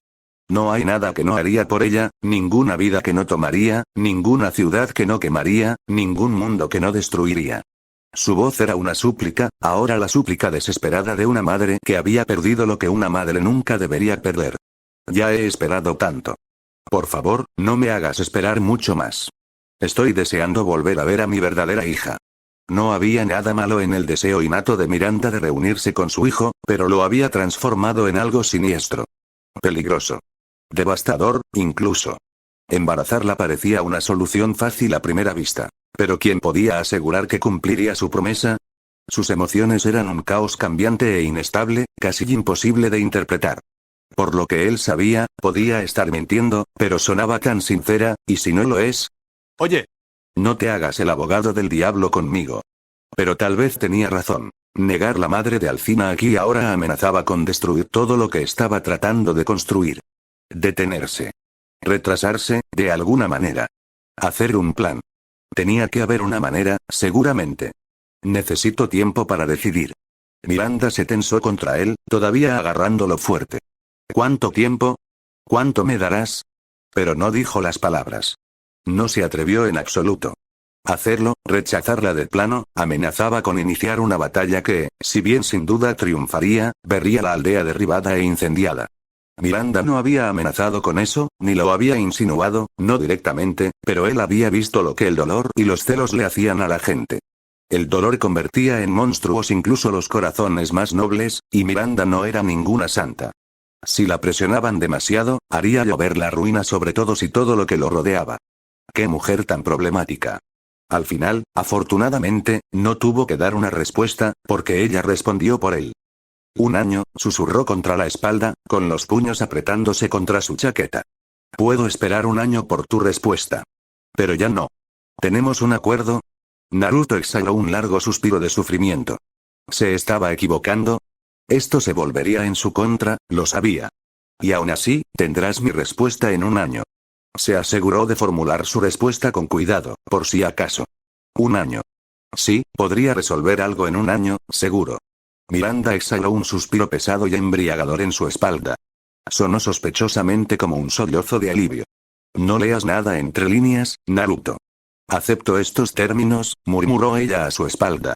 No hay nada que no haría por ella, ninguna vida que no tomaría, ninguna ciudad que no quemaría, ningún mundo que no destruiría. Su voz era una súplica, ahora la súplica desesperada de una madre que había perdido lo que una madre nunca debería perder. Ya he esperado tanto. Por favor, no me hagas esperar mucho más. Estoy deseando volver a ver a mi verdadera hija. No había nada malo en el deseo innato de Miranda de reunirse con su hijo, pero lo había transformado en algo siniestro. Peligroso. Devastador, incluso. Embarazarla parecía una solución fácil a primera vista. Pero ¿quién podía asegurar que cumpliría su promesa? Sus emociones eran un caos cambiante e inestable, casi imposible de interpretar. Por lo que él sabía, podía estar mintiendo, pero sonaba tan sincera, ¿y si no lo es? Oye. No te hagas el abogado del diablo conmigo. Pero tal vez tenía razón. Negar la madre de Alcina aquí ahora amenazaba con destruir todo lo que estaba tratando de construir. Detenerse. Retrasarse, de alguna manera. Hacer un plan. Tenía que haber una manera, seguramente. Necesito tiempo para decidir. Miranda se tensó contra él, todavía agarrándolo fuerte. ¿Cuánto tiempo? ¿Cuánto me darás? Pero no dijo las palabras. No se atrevió en absoluto. Hacerlo, rechazarla de plano, amenazaba con iniciar una batalla que, si bien sin duda triunfaría, vería la aldea derribada e incendiada. Miranda no había amenazado con eso, ni lo había insinuado, no directamente, pero él había visto lo que el dolor y los celos le hacían a la gente. El dolor convertía en monstruos incluso los corazones más nobles, y Miranda no era ninguna santa. Si la presionaban demasiado, haría llover la ruina sobre todos y todo lo que lo rodeaba. ¡Qué mujer tan problemática! Al final, afortunadamente, no tuvo que dar una respuesta, porque ella respondió por él. 1 año, susurró contra la espalda, con los puños apretándose contra su chaqueta. Puedo esperar 1 año por tu respuesta. Pero ya no. ¿Tenemos un acuerdo? Naruto exhaló un largo suspiro de sufrimiento. ¿Se estaba equivocando? Esto se volvería en su contra, lo sabía. Y aún así, tendrás mi respuesta en 1 año. Se aseguró de formular su respuesta con cuidado, por si acaso. 1 año. Sí, podría resolver algo en 1 año, seguro. Miranda exhaló un suspiro pesado y embriagador en su espalda. Sonó sospechosamente como un sollozo de alivio. No leas nada entre líneas, Naruto. Acepto estos términos, murmuró ella a su espalda.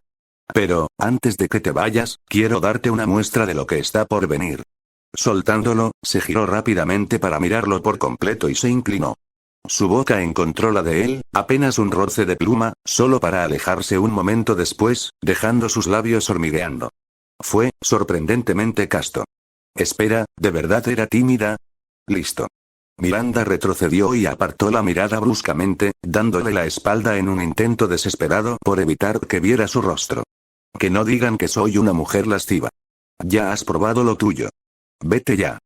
Pero, antes de que te vayas, quiero darte una muestra de lo que está por venir. Soltándolo, se giró rápidamente para mirarlo por completo y se inclinó. Su boca encontró la de él, apenas un roce de pluma, solo para alejarse un momento después, dejando sus labios hormigueando. Fue, sorprendentemente casto. Espera, ¿de verdad era tímida? Listo. Miranda retrocedió y apartó la mirada bruscamente, dándole la espalda en un intento desesperado por evitar que viera su rostro. Que no digan que soy una mujer lasciva. Ya has probado lo tuyo. Vete ya.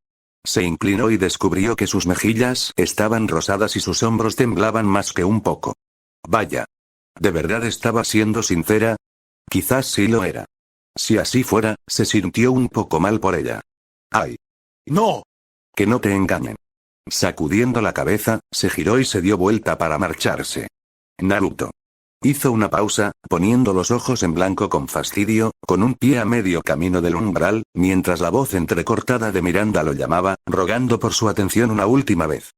Se inclinó y descubrió que sus mejillas estaban rosadas y sus hombros temblaban más que un poco. Vaya. ¿De verdad estaba siendo sincera? Quizás sí lo era. Si así fuera, se sintió un poco mal por ella. ¡Ay! ¡No! Que no te engañen. Sacudiendo la cabeza, se giró y se dio vuelta para marcharse. Naruto. Hizo una pausa, poniendo los ojos en blanco con fastidio, con un pie a medio camino del umbral, mientras la voz entrecortada de Miranda lo llamaba, rogando por su atención una última vez.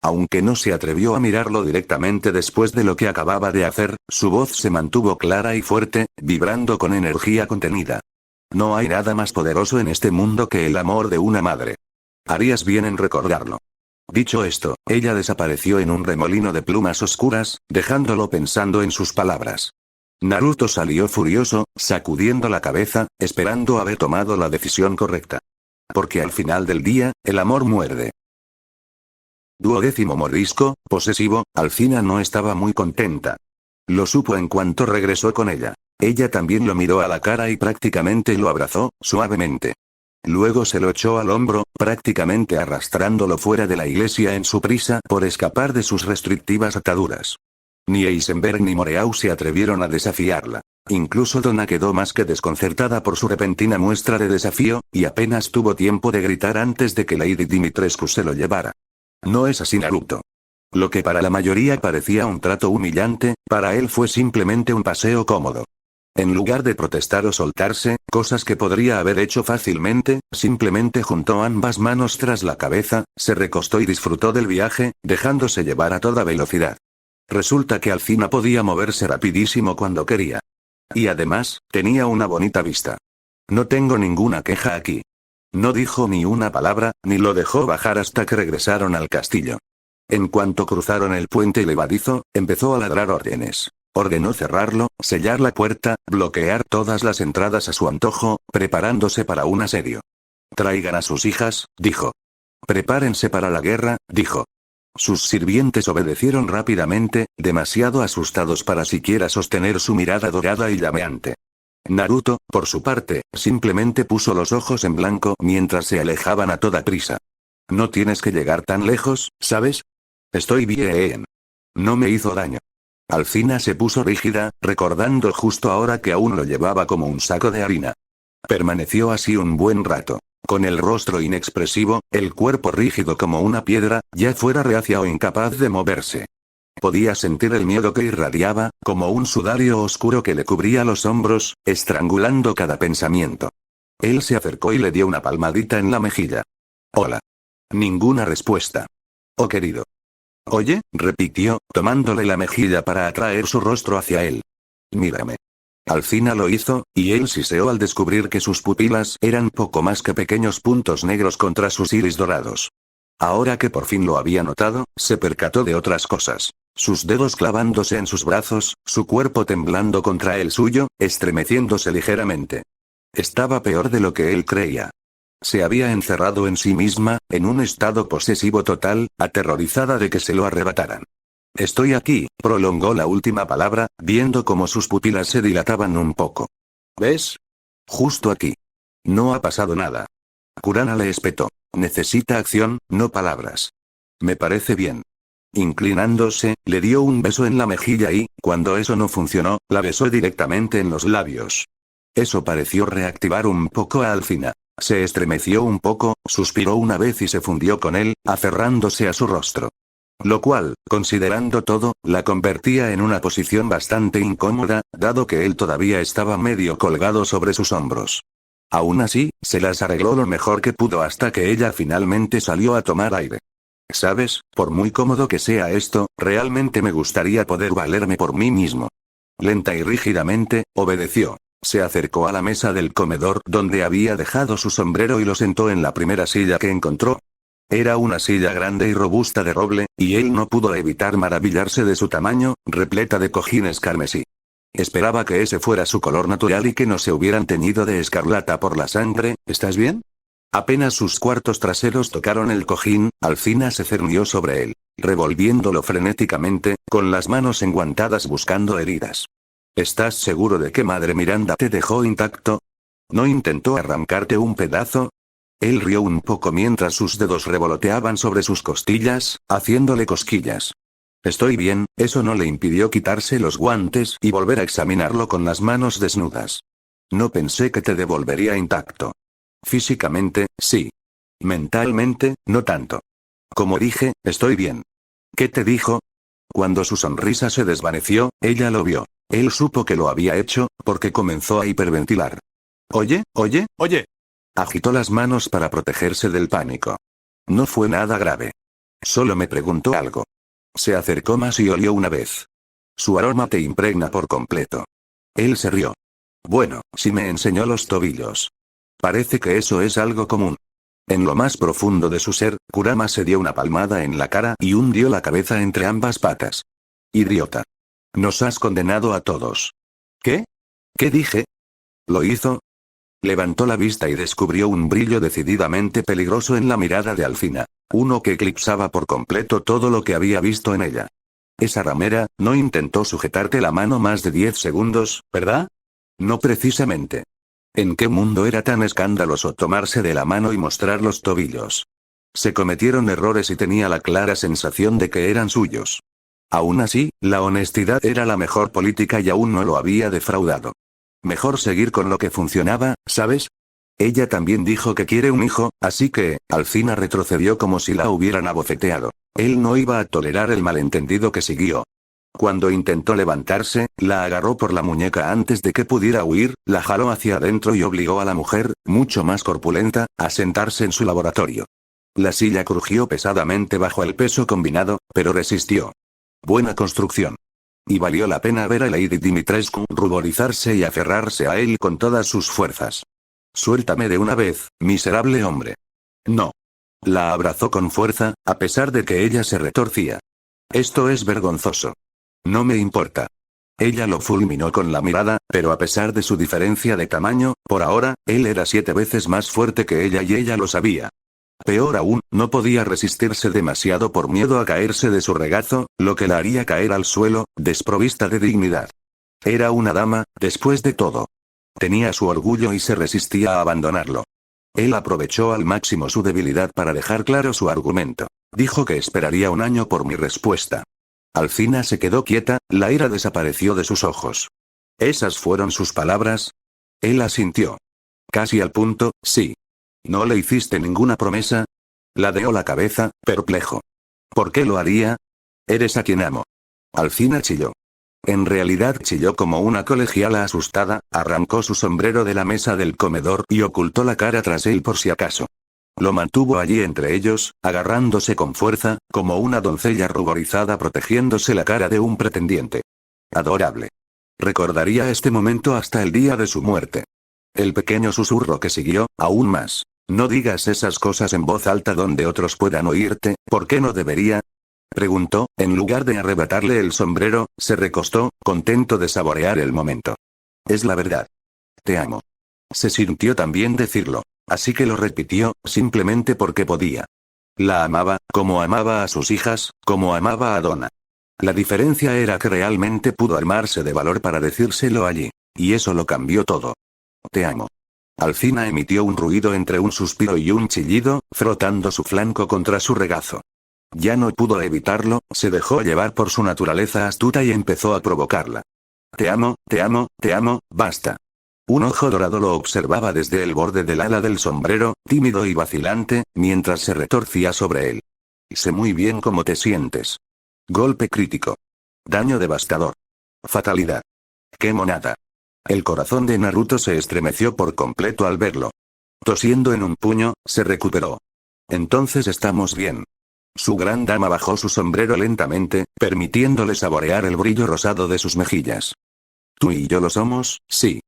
Aunque no se atrevió a mirarlo directamente después de lo que acababa de hacer, su voz se mantuvo clara y fuerte, vibrando con energía contenida. No hay nada más poderoso en este mundo que el amor de una madre. Harías bien en recordarlo. Dicho esto, ella desapareció en un remolino de plumas oscuras, dejándolo pensando en sus palabras. Naruto salió furioso, sacudiendo la cabeza, esperando haber tomado la decisión correcta. Porque al final del día, el amor muerde. 12º mordisco, posesivo, Alcina no estaba muy contenta. Lo supo en cuanto regresó con ella. Ella también lo miró a la cara y prácticamente lo abrazó, suavemente. Luego se lo echó al hombro, prácticamente arrastrándolo fuera de la iglesia en su prisa por escapar de sus restrictivas ataduras. Ni Eisenberg ni Moreau se atrevieron a desafiarla. Incluso Donna quedó más que desconcertada por su repentina muestra de desafío, y apenas tuvo tiempo de gritar antes de que Lady Dimitrescu se lo llevara. No es así, Naruto. Lo que para la mayoría parecía un trato humillante, para él fue simplemente un paseo cómodo. En lugar de protestar o soltarse, cosas que podría haber hecho fácilmente, simplemente juntó ambas manos tras la cabeza, se recostó y disfrutó del viaje, dejándose llevar a toda velocidad. Resulta que Alcina podía moverse rapidísimo cuando quería. Y además, tenía una bonita vista. No tengo ninguna queja aquí. No dijo ni una palabra, ni lo dejó bajar hasta que regresaron al castillo. En cuanto cruzaron el puente levadizo, empezó a ladrar órdenes. Ordenó cerrarlo, sellar la puerta, bloquear todas las entradas a su antojo, preparándose para un asedio. Traigan a sus hijas, dijo. Prepárense para la guerra, dijo. Sus sirvientes obedecieron rápidamente, demasiado asustados para siquiera sostener su mirada dorada y llameante. Naruto, por su parte, simplemente puso los ojos en blanco mientras se alejaban a toda prisa. No tienes que llegar tan lejos, ¿sabes? Estoy bien. No me hizo daño. Alcina se puso rígida, recordando justo ahora que aún lo llevaba como un saco de harina. Permaneció así un buen rato, con el rostro inexpresivo, el cuerpo rígido como una piedra, ya fuera reacia o incapaz de moverse. Podía sentir el miedo que irradiaba, como un sudario oscuro que le cubría los hombros, estrangulando cada pensamiento. Él se acercó y le dio una palmadita en la mejilla. Hola. Ninguna respuesta. Oh, querido. Oye, repitió, tomándole la mejilla para atraer su rostro hacia él. Mírame. Alcina lo hizo, y él siseó al descubrir que sus pupilas eran poco más que pequeños puntos negros contra sus iris dorados. Ahora que por fin lo había notado, se percató de otras cosas. Sus dedos clavándose en sus brazos, su cuerpo temblando contra el suyo, estremeciéndose ligeramente. Estaba peor de lo que él creía. Se había encerrado en sí misma, en un estado posesivo total, aterrorizada de que se lo arrebataran. Estoy aquí, prolongó la última palabra, viendo cómo sus pupilas se dilataban un poco. ¿Ves? Justo aquí. No ha pasado nada. Kurana le espetó. Necesita acción, no palabras. Me parece bien. Inclinándose, le dio un beso en la mejilla y, cuando eso no funcionó, la besó directamente en los labios. Eso pareció reactivar un poco a Alcina. Se estremeció un poco, suspiró una vez y se fundió con él, aferrándose a su rostro. Lo cual, considerando todo, la convertía en una posición bastante incómoda, dado que él todavía estaba medio colgado sobre sus hombros. Aún así, se las arregló lo mejor que pudo hasta que ella finalmente salió a tomar aire. ¿Sabes? Por muy cómodo que sea esto, realmente me gustaría poder valerme por mí mismo. Lenta y rígidamente, obedeció. Se acercó a la mesa del comedor donde había dejado su sombrero y lo sentó en la primera silla que encontró. Era una silla grande y robusta de roble, y él no pudo evitar maravillarse de su tamaño, repleta de cojines carmesí. Esperaba que ese fuera su color natural y que no se hubieran teñido de escarlata por la sangre. ¿Estás bien? Apenas sus cuartos traseros tocaron el cojín, Alcina se cernió sobre él, revolviéndolo frenéticamente, con las manos enguantadas buscando heridas. ¿Estás seguro de que Madre Miranda te dejó intacto? ¿No intentó arrancarte un pedazo? Él rió un poco mientras sus dedos revoloteaban sobre sus costillas, haciéndole cosquillas. Estoy bien, eso no le impidió quitarse los guantes y volver a examinarlo con las manos desnudas. No pensé que te devolvería intacto. Físicamente, sí. Mentalmente, no tanto. Como dije, estoy bien. ¿Qué te dijo? Cuando su sonrisa se desvaneció, ella lo vio. Él supo que lo había hecho, porque comenzó a hiperventilar. Oye, oye, oye. Agitó las manos para protegerse del pánico. No fue nada grave. Solo me preguntó algo. Se acercó más y olió una vez. Su aroma te impregna por completo. Él se rió. Bueno, si me enseñó los tobillos. Parece que eso es algo común. En lo más profundo de su ser, Kurama se dio una palmada en la cara y hundió la cabeza entre ambas patas. Idiota. Nos has condenado a todos. ¿Qué? ¿Qué dije? ¿Lo hizo? Levantó la vista y descubrió un brillo decididamente peligroso en la mirada de Alcina, uno que eclipsaba por completo todo lo que había visto en ella. Esa ramera, no intentó sujetarte la mano más de 10 segundos, ¿verdad? No precisamente. ¿En qué mundo era tan escandaloso tomarse de la mano y mostrar los tobillos? Se cometieron errores y tenía la clara sensación de que eran suyos. Aún así, la honestidad era la mejor política y aún no lo había defraudado. Mejor seguir con lo que funcionaba, ¿sabes? Ella también dijo que quiere un hijo, así que, Alcina retrocedió como si la hubieran abofeteado. Él no iba a tolerar el malentendido que siguió. Cuando intentó levantarse, la agarró por la muñeca antes de que pudiera huir, la jaló hacia adentro y obligó a la mujer, mucho más corpulenta, a sentarse en su laboratorio. La silla crujió pesadamente bajo el peso combinado, pero resistió. Buena construcción. Y valió la pena ver a Lady Dimitrescu ruborizarse y aferrarse a él con todas sus fuerzas. Suéltame de una vez, miserable hombre. No. La abrazó con fuerza, a pesar de que ella se retorcía. Esto es vergonzoso. No me importa. Ella lo fulminó con la mirada, pero a pesar de su diferencia de tamaño, por ahora, él era 7 veces más fuerte que ella y ella lo sabía. Peor aún, no podía resistirse demasiado por miedo a caerse de su regazo, lo que la haría caer al suelo, desprovista de dignidad. Era una dama, después de todo. Tenía su orgullo y se resistía a abandonarlo. Él aprovechó al máximo su debilidad para dejar claro su argumento. Dijo que esperaría un año por mi respuesta. Alcina se quedó quieta, la ira desapareció de sus ojos. ¿Esas fueron sus palabras? Él asintió. Casi al punto, sí. ¿No le hiciste ninguna promesa? Ladeó la cabeza, perplejo. ¿Por qué lo haría? Eres a quien amo. Alcina chilló. En realidad chilló como una colegiala asustada, arrancó su sombrero de la mesa del comedor y ocultó la cara tras él por si acaso. Lo mantuvo allí entre ellos, agarrándose con fuerza, como una doncella ruborizada protegiéndose la cara de un pretendiente. Adorable. Recordaría este momento hasta el día de su muerte. El pequeño susurro que siguió, aún más. No digas esas cosas en voz alta donde otros puedan oírte, ¿por qué no debería? Preguntó, en lugar de arrebatarle el sombrero, se recostó, contento de saborear el momento. Es la verdad. Te amo. Se sintió tan bien decirlo. Así que lo repitió, simplemente porque podía. La amaba, como amaba a sus hijas, como amaba a Donna. La diferencia era que realmente pudo armarse de valor para decírselo allí. Y eso lo cambió todo. Te amo. Alcina emitió un ruido entre un suspiro y un chillido, frotando su flanco contra su regazo. Ya no pudo evitarlo, se dejó llevar por su naturaleza astuta y empezó a provocarla. Te amo, basta. Un ojo dorado lo observaba desde el borde del ala del sombrero, tímido y vacilante, mientras se retorcía sobre él. Sé muy bien cómo te sientes. Golpe crítico. Daño devastador. Fatalidad. ¡Qué monada! El corazón de Naruto se estremeció por completo al verlo. Tosiendo en un puño, se recuperó. Entonces estamos bien. Su gran dama bajó su sombrero lentamente, permitiéndole saborear el brillo rosado de sus mejillas. Tú y yo lo somos, sí.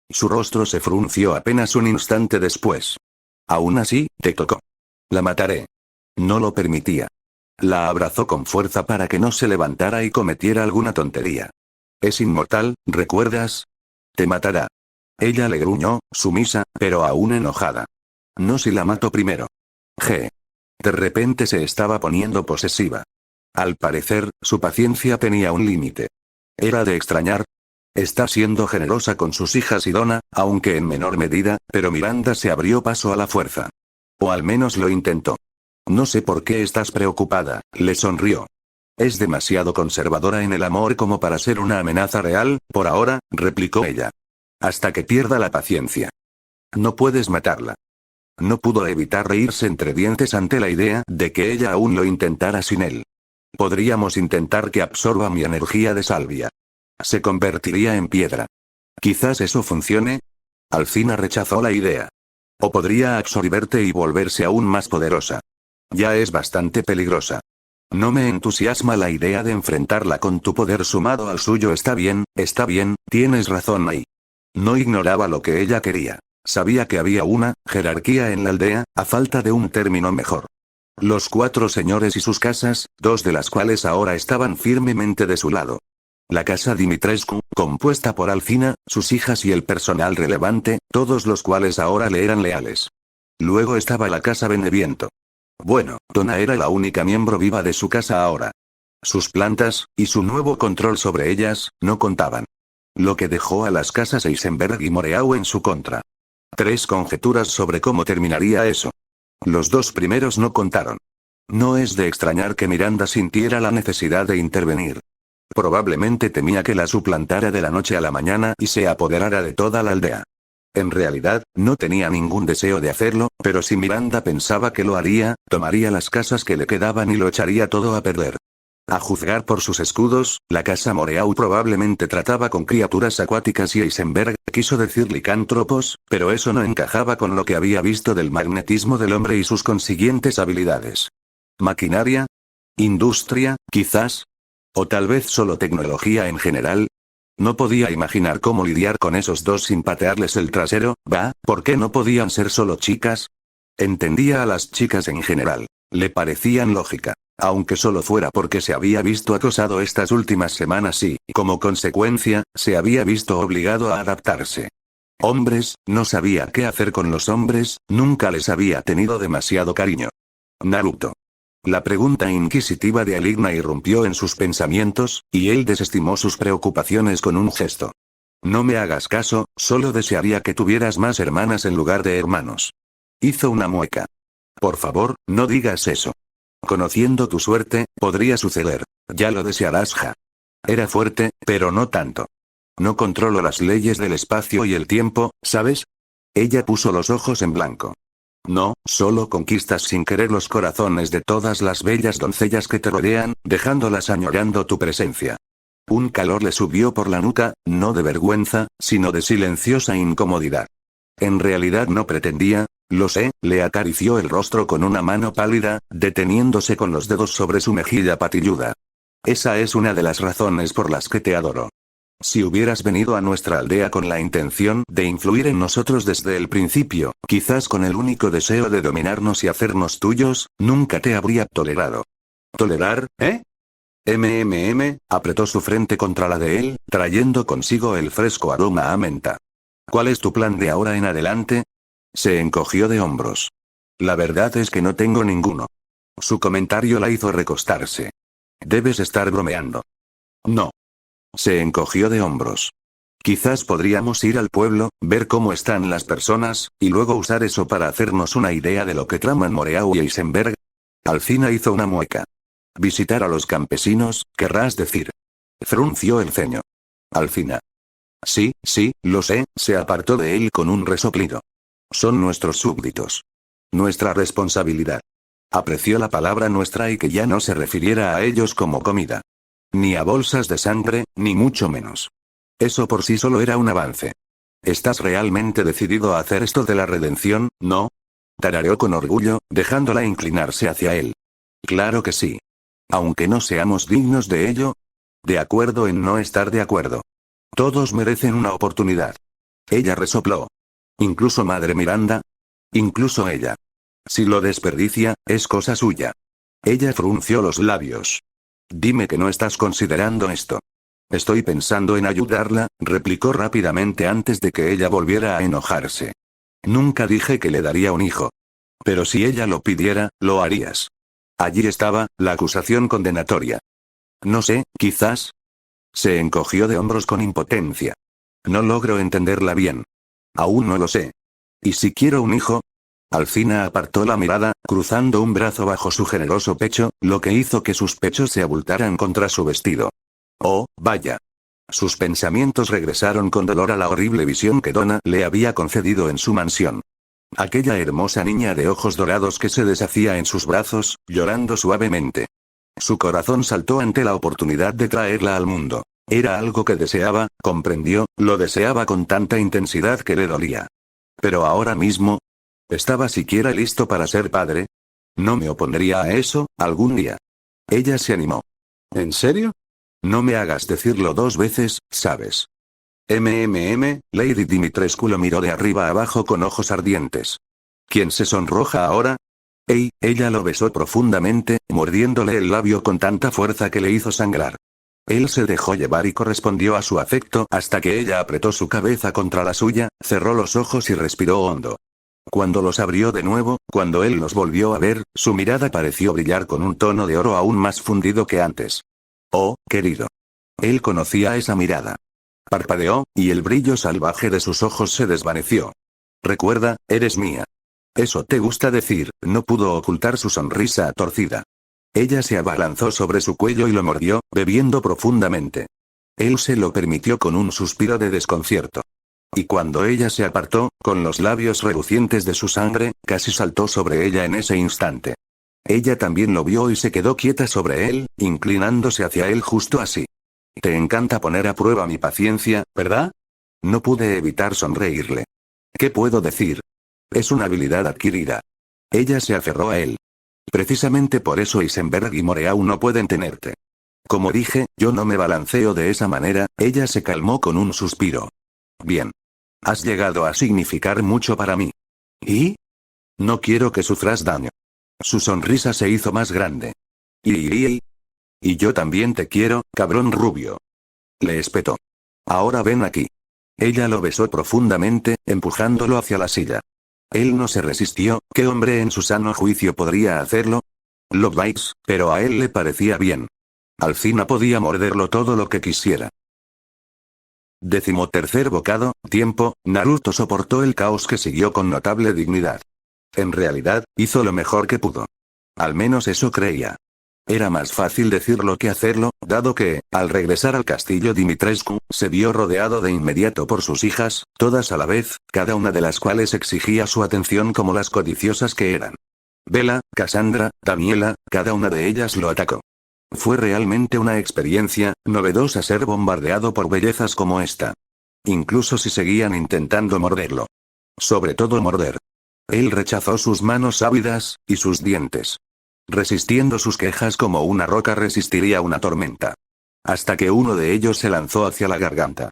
Su rostro se frunció apenas un instante después. Aún así, te tocó. La mataré. No lo permitía. La abrazó con fuerza para que no se levantara y cometiera alguna tontería. Es inmortal, ¿recuerdas? Te matará. Ella le gruñó, sumisa, pero aún enojada. No si la mato primero. G. De repente se estaba poniendo posesiva. Al parecer, su paciencia tenía un límite. Era de extrañar. Está siendo generosa con sus hijas y Donna, aunque en menor medida, pero Miranda se abrió paso a la fuerza. O al menos lo intentó. No sé por qué estás preocupada, le sonrió. Es demasiado conservadora en el amor como para ser una amenaza real, por ahora, replicó ella. Hasta que pierda la paciencia. No puedes matarla. No pudo evitar reírse entre dientes ante la idea de que ella aún lo intentara sin él. Podríamos intentar que absorba mi energía de salvia. Se convertiría en piedra. Quizás eso funcione. Alcina rechazó la idea. O podría absorberte y volverse aún más poderosa. Ya es bastante peligrosa. No me entusiasma la idea de enfrentarla con tu poder sumado al suyo. Está bien, tienes razón ahí. No ignoraba lo que ella quería. Sabía que había una jerarquía en la aldea, a falta de un término mejor. Los 4 señores y sus casas, 2 de las cuales ahora estaban firmemente de su lado. La casa Dimitrescu, compuesta por Alcina, sus hijas y el personal relevante, todos los cuales ahora le eran leales. Luego estaba la casa Beneviento. Bueno, Donna era la única miembro viva de su casa ahora. Sus plantas, y su nuevo control sobre ellas, no contaban. Lo que dejó a las casas Eisenberg y Moreau en su contra. 3 conjeturas sobre cómo terminaría eso. Los 2 primeros no contaron. No es de extrañar que Miranda sintiera la necesidad de intervenir. Probablemente temía que la suplantara de la noche a la mañana y se apoderara de toda la aldea. En realidad, no tenía ningún deseo de hacerlo, pero si Miranda pensaba que lo haría, tomaría las casas que le quedaban y lo echaría todo a perder. A juzgar por sus escudos, la casa Moreau probablemente trataba con criaturas acuáticas y Eisenberg quiso decir licántropos, pero eso no encajaba con lo que había visto del magnetismo del hombre y sus consiguientes habilidades. ¿Maquinaria? ¿Industria, quizás? ¿O tal vez solo tecnología en general? No podía imaginar cómo lidiar con esos 2 sin patearles el trasero. ¿Por qué no podían ser solo chicas? Entendía a las chicas en general. Le parecían lógica. Aunque solo fuera porque se había visto acosado estas últimas semanas y, como consecuencia, se había visto obligado a adaptarse. Hombres, no sabía qué hacer con los hombres, nunca les había tenido demasiado cariño. Naruto. La pregunta inquisitiva de Aligna irrumpió en sus pensamientos, y él desestimó sus preocupaciones con un gesto. No me hagas caso, solo desearía que tuvieras más hermanas en lugar de hermanos. Hizo una mueca. Por favor, no digas eso. Conociendo tu suerte, podría suceder. Ya lo desearás, ja. Era fuerte, pero no tanto. No controlo las leyes del espacio y el tiempo, ¿sabes? Ella puso los ojos en blanco. No, solo conquistas sin querer los corazones de todas las bellas doncellas que te rodean, dejándolas añorando tu presencia. Un calor le subió por la nuca, no de vergüenza, sino de silenciosa incomodidad. En realidad no pretendía, lo sé, le acarició el rostro con una mano pálida, deteniéndose con los dedos sobre su mejilla patilluda. Esa es una de las razones por las que te adoro. Si hubieras venido a nuestra aldea con la intención de influir en nosotros desde el principio, quizás con el único deseo de dominarnos y hacernos tuyos, nunca te habría tolerado. ¿Tolerar, eh? Apretó su frente contra la de él, trayendo consigo el fresco aroma a menta. ¿Cuál es tu plan de ahora en adelante? Se encogió de hombros. La verdad es que no tengo ninguno. Su comentario la hizo recostarse. Debes estar bromeando. No. Se encogió de hombros. Quizás podríamos ir al pueblo, ver cómo están las personas, y luego usar eso para hacernos una idea de lo que traman Moreau y Eisenberg. Alcina hizo una mueca. Visitar a los campesinos, querrás decir. Frunció el ceño. Alcina. Sí, lo sé, se apartó de él con un resoplido. Son nuestros súbditos. Nuestra responsabilidad. Apreció la palabra nuestra y que ya no se refiriera a ellos como comida. Ni a bolsas de sangre, ni mucho menos. Eso por sí solo era un avance. ¿Estás realmente decidido a hacer esto de la redención, no? Tarareó con orgullo, dejándola inclinarse hacia él. Claro que sí. Aunque no seamos dignos de ello. De acuerdo en no estar de acuerdo. Todos merecen una oportunidad. Ella resopló. Incluso Madre Miranda. Incluso ella. Si lo desperdicia, es cosa suya. Ella frunció los labios. Dime que no estás considerando esto. Estoy pensando en ayudarla, replicó rápidamente antes de que ella volviera a enojarse. Nunca dije que le daría un hijo. Pero si ella lo pidiera, lo harías. Allí estaba, la acusación condenatoria. No sé, quizás. Se encogió de hombros con impotencia. No logro entenderla bien. Aún no lo sé. ¿Y si quiero un hijo? Alcina apartó la mirada, cruzando un brazo bajo su generoso pecho, lo que hizo que sus pechos se abultaran contra su vestido. Oh, vaya. Sus pensamientos regresaron con dolor a la horrible visión que Donna le había concedido en su mansión. Aquella hermosa niña de ojos dorados que se deshacía en sus brazos, llorando suavemente. Su corazón saltó ante la oportunidad de traerla al mundo. Era algo que deseaba, comprendió, lo deseaba con tanta intensidad que le dolía. Pero ahora mismo, ¿estaba siquiera listo para ser padre? No me opondría a eso, algún día. Ella se animó. ¿En serio? No me hagas decirlo 2 veces, ¿sabes? Lady Dimitrescu lo miró de arriba abajo con ojos ardientes. ¿Quién se sonroja ahora? Ella lo besó profundamente, mordiéndole el labio con tanta fuerza que le hizo sangrar. Él se dejó llevar y correspondió a su afecto hasta que ella apretó su cabeza contra la suya, cerró los ojos y respiró hondo. Cuando los abrió de nuevo, cuando él los volvió a ver, su mirada pareció brillar con un tono de oro aún más fundido que antes. Oh, querido. Él conocía esa mirada. Parpadeó, y el brillo salvaje de sus ojos se desvaneció. Recuerda, eres mía. Eso te gusta decir, no pudo ocultar su sonrisa torcida. Ella se abalanzó sobre su cuello y lo mordió, bebiendo profundamente. Él se lo permitió con un suspiro de desconcierto. Y cuando ella se apartó, con los labios relucientes de su sangre, casi saltó sobre ella en ese instante. Ella también lo vio y se quedó quieta sobre él, inclinándose hacia él justo así. Te encanta poner a prueba mi paciencia, ¿verdad? No pude evitar sonreírle. ¿Qué puedo decir? Es una habilidad adquirida. Ella se aferró a él. Precisamente por eso Eisenberg y Moreau no pueden tenerte. Como dije, yo no me balanceo de esa manera, ella se calmó con un suspiro. Bien. Has llegado a significar mucho para mí. ¿Y? No quiero que sufras daño. Su sonrisa se hizo más grande. Y yo también te quiero, cabrón rubio. Le espetó. Ahora ven aquí. Ella lo besó profundamente, empujándolo hacia la silla. Él no se resistió, ¿qué hombre en su sano juicio podría hacerlo? Lo vais, pero a él le parecía bien. Alcina podía morderlo todo lo que quisiera. 13º bocado, tiempo, Naruto soportó el caos que siguió con notable dignidad. En realidad, hizo lo mejor que pudo. Al menos eso creía. Era más fácil decirlo que hacerlo, dado que, al regresar al castillo Dimitrescu, se vio rodeado de inmediato por sus hijas, todas a la vez, cada una de las cuales exigía su atención como las codiciosas que eran. Bella, Cassandra, Daniela, cada una de ellas lo atacó. Fue realmente una experiencia novedosa ser bombardeado por bellezas como esta. Incluso si seguían intentando morderlo. Sobre todo morder. Él rechazó sus manos ávidas, y sus dientes. Resistiendo sus quejas como una roca resistiría una tormenta. Hasta que uno de ellos se lanzó hacia la garganta.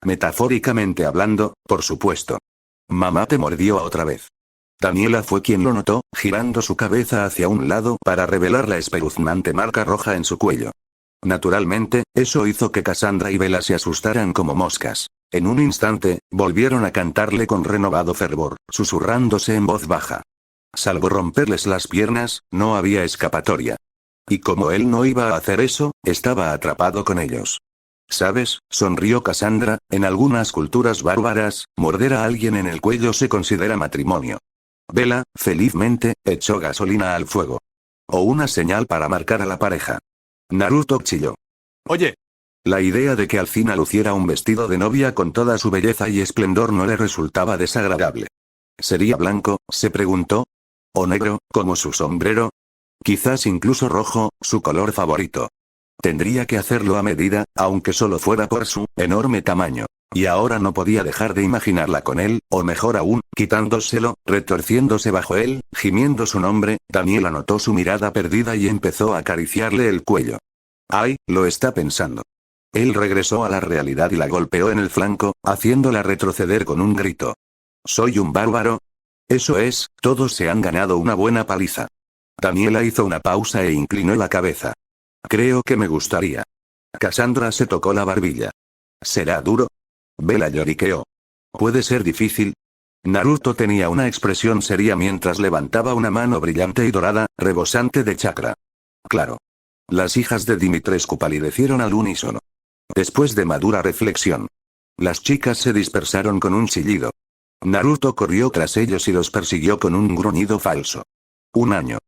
Metafóricamente hablando, por supuesto. Mamá te mordió otra vez. Daniela fue quien lo notó, girando su cabeza hacia un lado para revelar la espeluznante marca roja en su cuello. Naturalmente, eso hizo que Cassandra y Bella se asustaran como moscas. En un instante, volvieron a cantarle con renovado fervor, susurrándose en voz baja. Salvo romperles las piernas, no había escapatoria. Y como él no iba a hacer eso, estaba atrapado con ellos. ¿Sabes?, sonrió Cassandra, en algunas culturas bárbaras, morder a alguien en el cuello se considera matrimonio. Bella, felizmente, echó gasolina al fuego. O una señal para marcar a la pareja. Naruto chilló. Oye. La idea de que Alcina luciera un vestido de novia con toda su belleza y esplendor no le resultaba desagradable. ¿Sería blanco?, se preguntó. ¿O negro, como su sombrero? Quizás incluso rojo, su color favorito. Tendría que hacerlo a medida, aunque solo fuera por su enorme tamaño. Y ahora no podía dejar de imaginarla con él, o mejor aún, quitándoselo, retorciéndose bajo él, gimiendo su nombre. Daniela notó su mirada perdida y empezó a acariciarle el cuello. ¡Ay, lo está pensando! Él regresó a la realidad y la golpeó en el flanco, haciéndola retroceder con un grito. ¿Soy un bárbaro? Eso es, todos se han ganado una buena paliza. Daniela hizo una pausa e inclinó la cabeza. Creo que me gustaría. Cassandra se tocó la barbilla. ¿Será duro? Bella lloriqueó. ¿Puede ser difícil? Naruto tenía una expresión seria mientras levantaba una mano brillante y dorada, rebosante de chakra. Claro. Las hijas de Dimitrescu palidecieron al unísono. Después de madura reflexión, las chicas se dispersaron con un chillido. Naruto corrió tras ellos y los persiguió con un gruñido falso. 1 año.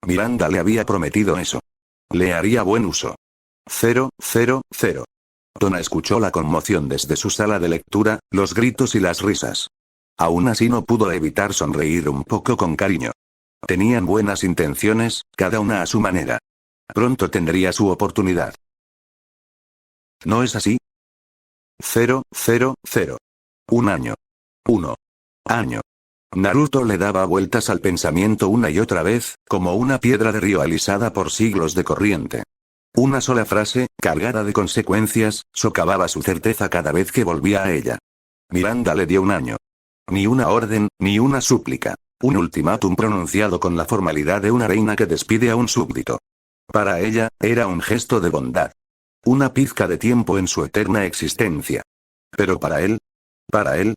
Miranda le había prometido eso. Le haría buen uso. 0, 0, 0. Tona escuchó la conmoción desde su sala de lectura, los gritos y las risas. Aún así no pudo evitar sonreír un poco con cariño. Tenían buenas intenciones, cada una a su manera. Pronto tendría su oportunidad. ¿No es así? 0, 0, 0. 1 año. 1 año. Naruto le daba vueltas al pensamiento una y otra vez, como una piedra de río alisada por siglos de corriente. Una sola frase, cargada de consecuencias, socavaba su certeza cada vez que volvía a ella. Miranda le dio 1 año. Ni una orden, ni una súplica. Un ultimátum pronunciado con la formalidad de una reina que despide a un súbdito. Para ella, era un gesto de bondad. Una pizca de tiempo en su eterna existencia. Pero para él,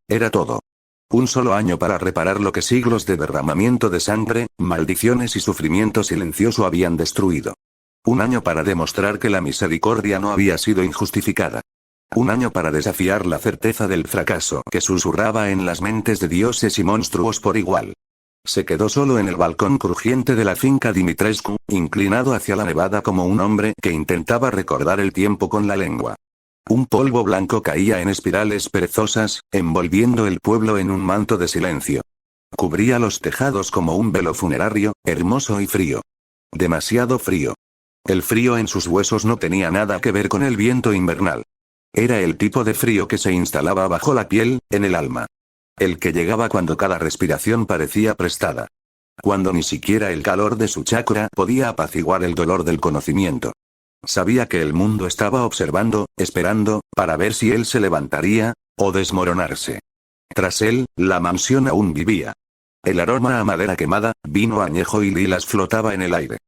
era todo. 1 solo año para reparar lo que siglos de derramamiento de sangre, maldiciones y sufrimiento silencioso habían destruido. 1 año para demostrar que la misericordia no había sido injustificada. 1 año para desafiar la certeza del fracaso que susurraba en las mentes de dioses y monstruos por igual. Se quedó solo en el balcón crujiente de la finca Dimitrescu, inclinado hacia la nevada como un hombre que intentaba recordar el tiempo con la lengua. Un polvo blanco caía en espirales perezosas, envolviendo el pueblo en un manto de silencio. Cubría los tejados como un velo funerario, hermoso y frío. Demasiado frío. El frío en sus huesos no tenía nada que ver con el viento invernal. Era el tipo de frío que se instalaba bajo la piel, en el alma. El que llegaba cuando cada respiración parecía prestada. Cuando ni siquiera el calor de su chakra podía apaciguar el dolor del conocimiento. Sabía que el mundo estaba observando, esperando, para ver si él se levantaría, o desmoronarse. Tras él, la mansión aún vivía. El aroma a madera quemada, vino añejo y lilas flotaba en el aire.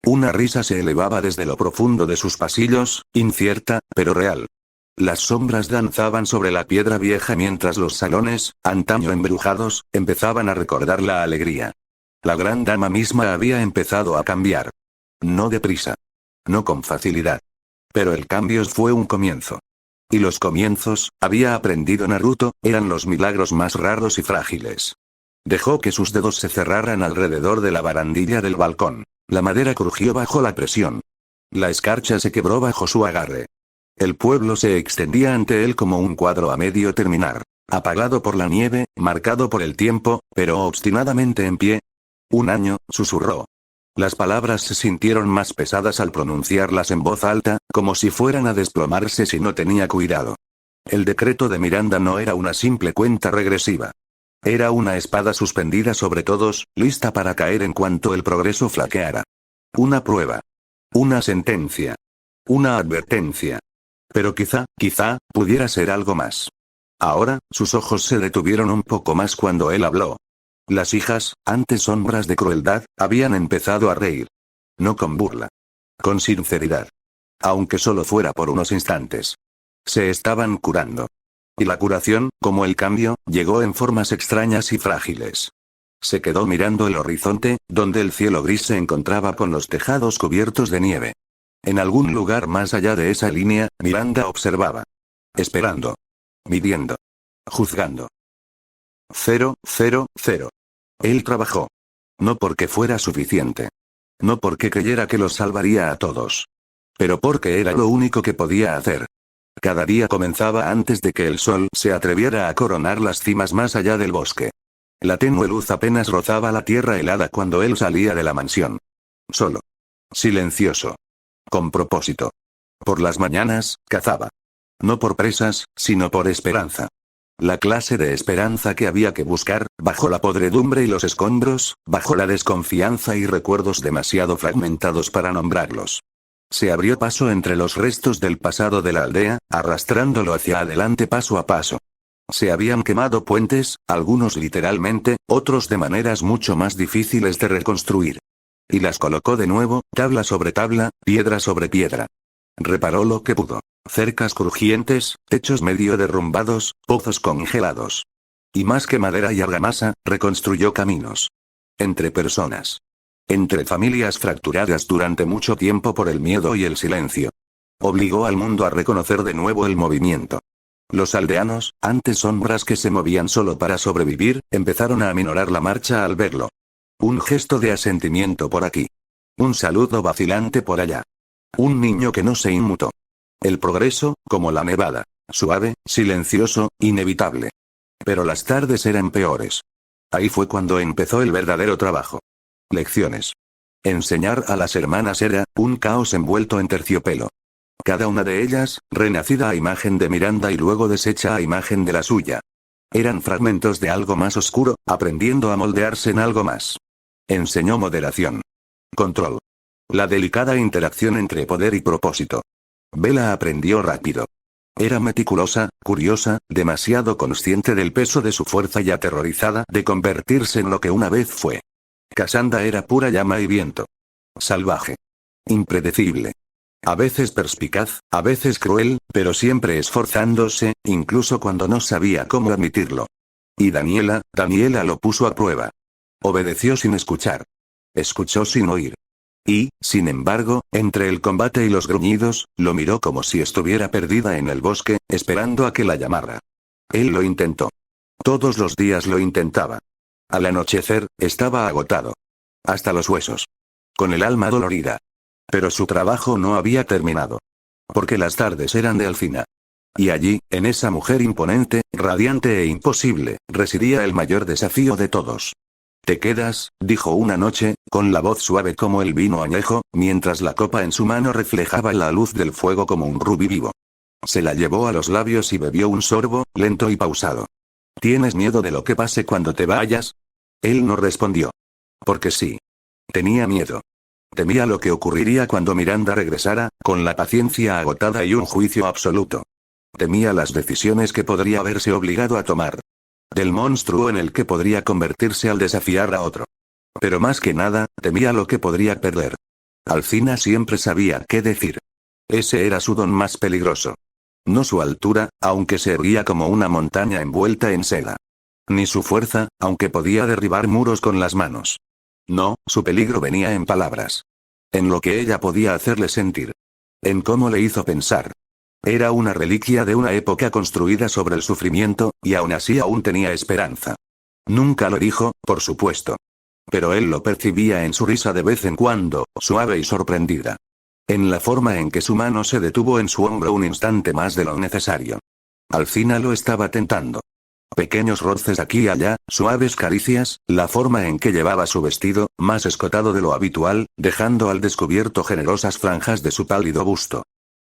Una risa se elevaba desde lo profundo de sus pasillos, incierta, pero real. Las sombras danzaban sobre la piedra vieja mientras los salones, antaño embrujados, empezaban a recordar la alegría. La gran dama misma había empezado a cambiar. No deprisa. No con facilidad. Pero el cambio fue un comienzo. Y los comienzos, había aprendido Naruto, eran los milagros más raros y frágiles. Dejó que sus dedos se cerraran alrededor de la barandilla del balcón. La madera crujió bajo la presión. La escarcha se quebró bajo su agarre. El pueblo se extendía ante él como un cuadro a medio terminar. Apagado por la nieve, marcado por el tiempo, pero obstinadamente en pie. 1 año, susurró. Las palabras se sintieron más pesadas al pronunciarlas en voz alta, como si fueran a desplomarse si no tenía cuidado. El decreto de Miranda no era una simple cuenta regresiva. Era una espada suspendida sobre todos, lista para caer en cuanto el progreso flaqueara. Una prueba. Una sentencia. Una advertencia. Pero quizá, pudiera ser algo más. Ahora, sus ojos se detuvieron un poco más cuando él habló. Las hijas, antes sombras de crueldad, habían empezado a reír. No con burla. Con sinceridad. Aunque solo fuera por unos instantes. Se estaban curando. Y la curación, como el cambio, llegó en formas extrañas y frágiles. Se quedó mirando el horizonte, donde el cielo gris se encontraba con los tejados cubiertos de nieve. En algún lugar más allá de esa línea, Miranda observaba. Esperando. Midiendo. Juzgando. 0, 0, 0. Él trabajó. No porque fuera suficiente. No porque creyera que los salvaría a todos. Pero porque era lo único que podía hacer. Cada día comenzaba antes de que el sol se atreviera a coronar las cimas más allá del bosque. La tenue luz apenas rozaba la tierra helada cuando él salía de la mansión. Solo. Silencioso. Con propósito. Por las mañanas, cazaba. No por presas, sino por esperanza. La clase de esperanza que había que buscar, bajo la podredumbre y los escombros, bajo la desconfianza y recuerdos demasiado fragmentados para nombrarlos. Se abrió paso entre los restos del pasado de la aldea, arrastrándolo hacia adelante paso a paso. Se habían quemado puentes, algunos literalmente, otros de maneras mucho más difíciles de reconstruir. Y las colocó de nuevo, tabla sobre tabla, piedra sobre piedra. Reparó lo que pudo. Cercas crujientes, techos medio derrumbados, pozos congelados. Y más que madera y argamasa, reconstruyó caminos. Entre personas. Entre familias fracturadas durante mucho tiempo por el miedo y el silencio. Obligó al mundo a reconocer de nuevo el movimiento. Los aldeanos, antes sombras que se movían solo para sobrevivir, empezaron a aminorar la marcha al verlo. Un gesto de asentimiento por aquí. Un saludo vacilante por allá. Un niño que no se inmutó. El progreso, como la nevada. Suave, silencioso, inevitable. Pero las tardes eran peores. Ahí fue cuando empezó el verdadero trabajo. Lecciones. Enseñar a las hermanas era un caos envuelto en terciopelo. Cada una de ellas, renacida a imagen de Miranda y luego deshecha a imagen de la suya. Eran fragmentos de algo más oscuro, aprendiendo a moldearse en algo más. Enseñó moderación. Control. La delicada interacción entre poder y propósito. Bella aprendió rápido. Era meticulosa, curiosa, demasiado consciente del peso de su fuerza y aterrorizada de convertirse en lo que una vez fue. Cassandra era pura llama y viento. Salvaje. Impredecible. A veces perspicaz, a veces cruel, pero siempre esforzándose, incluso cuando no sabía cómo admitirlo. Y Daniela lo puso a prueba. Obedeció sin escuchar. Escuchó sin oír. Y, sin embargo, entre el combate y los gruñidos, lo miró como si estuviera perdida en el bosque, esperando a que la llamara. Él lo intentó. Todos los días lo intentaba. Al anochecer, estaba agotado. Hasta los huesos. Con el alma dolorida. Pero su trabajo no había terminado. Porque las tardes eran de Alcina. Y allí, en esa mujer imponente, radiante e imposible, residía el mayor desafío de todos. «Te quedas», dijo una noche, con la voz suave como el vino añejo, mientras la copa en su mano reflejaba la luz del fuego como un rubí vivo. Se la llevó a los labios y bebió un sorbo, lento y pausado. «¿Tienes miedo de lo que pase cuando te vayas?» Él no respondió. Porque sí. Tenía miedo. Temía lo que ocurriría cuando Miranda regresara, con la paciencia agotada y un juicio absoluto. Temía las decisiones que podría haberse obligado a tomar. Del monstruo en el que podría convertirse al desafiar a otro. Pero más que nada, temía lo que podría perder. Alcina siempre sabía qué decir. Ese era su don más peligroso. No su altura, aunque se erguía como una montaña envuelta en seda. Ni su fuerza, aunque podía derribar muros con las manos. No, su peligro venía en palabras. En lo que ella podía hacerle sentir. En cómo le hizo pensar. Era una reliquia de una época construida sobre el sufrimiento, y aún así aún tenía esperanza. Nunca lo dijo, por supuesto. Pero él lo percibía en su risa de vez en cuando, suave y sorprendida. En la forma en que su mano se detuvo en su hombro un instante más de lo necesario. Alcina lo estaba tentando. Pequeños roces aquí y allá, suaves caricias, la forma en que llevaba su vestido, más escotado de lo habitual, dejando al descubierto generosas franjas de su pálido busto.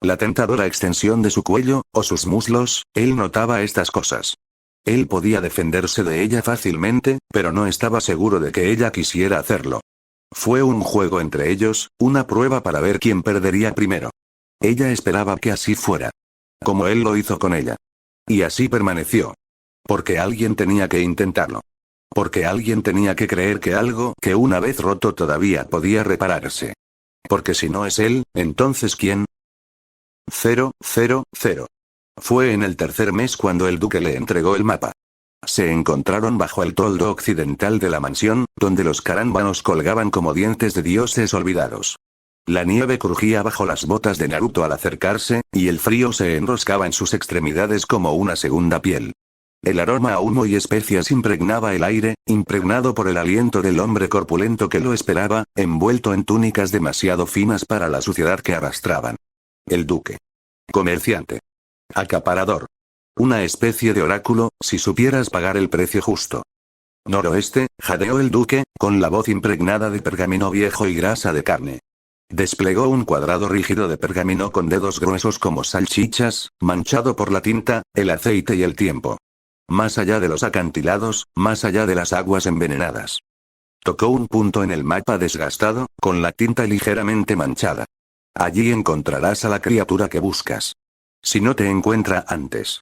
La tentadora extensión de su cuello, o sus muslos, él notaba estas cosas. Él podía defenderse de ella fácilmente, pero no estaba seguro de que ella quisiera hacerlo. Fue un juego entre ellos, una prueba para ver quién perdería primero. Ella esperaba que así fuera. Como él lo hizo con ella. Y así permaneció. Porque alguien tenía que intentarlo. Porque alguien tenía que creer que algo que una vez roto todavía podía repararse. Porque si no es él, entonces ¿quién? 000. Fue en el tercer mes cuando el duque le entregó el mapa. Se encontraron bajo el toldo occidental de la mansión, donde los carámbanos colgaban como dientes de dioses olvidados. La nieve crujía bajo las botas de Naruto al acercarse, y el frío se enroscaba en sus extremidades como una segunda piel. El aroma a humo y especias impregnaba el aire, impregnado por el aliento del hombre corpulento que lo esperaba, envuelto en túnicas demasiado finas para la suciedad que arrastraban. El duque. Comerciante. Acaparador. Una especie de oráculo, si supieras pagar el precio justo. Noroeste, jadeó el duque, con la voz impregnada de pergamino viejo y grasa de carne. Desplegó un cuadrado rígido de pergamino con dedos gruesos como salchichas, manchado por la tinta, el aceite y el tiempo. Más allá de los acantilados, más allá de las aguas envenenadas. Tocó un punto en el mapa desgastado, con la tinta ligeramente manchada. Allí encontrarás a la criatura que buscas. Si no te encuentra antes.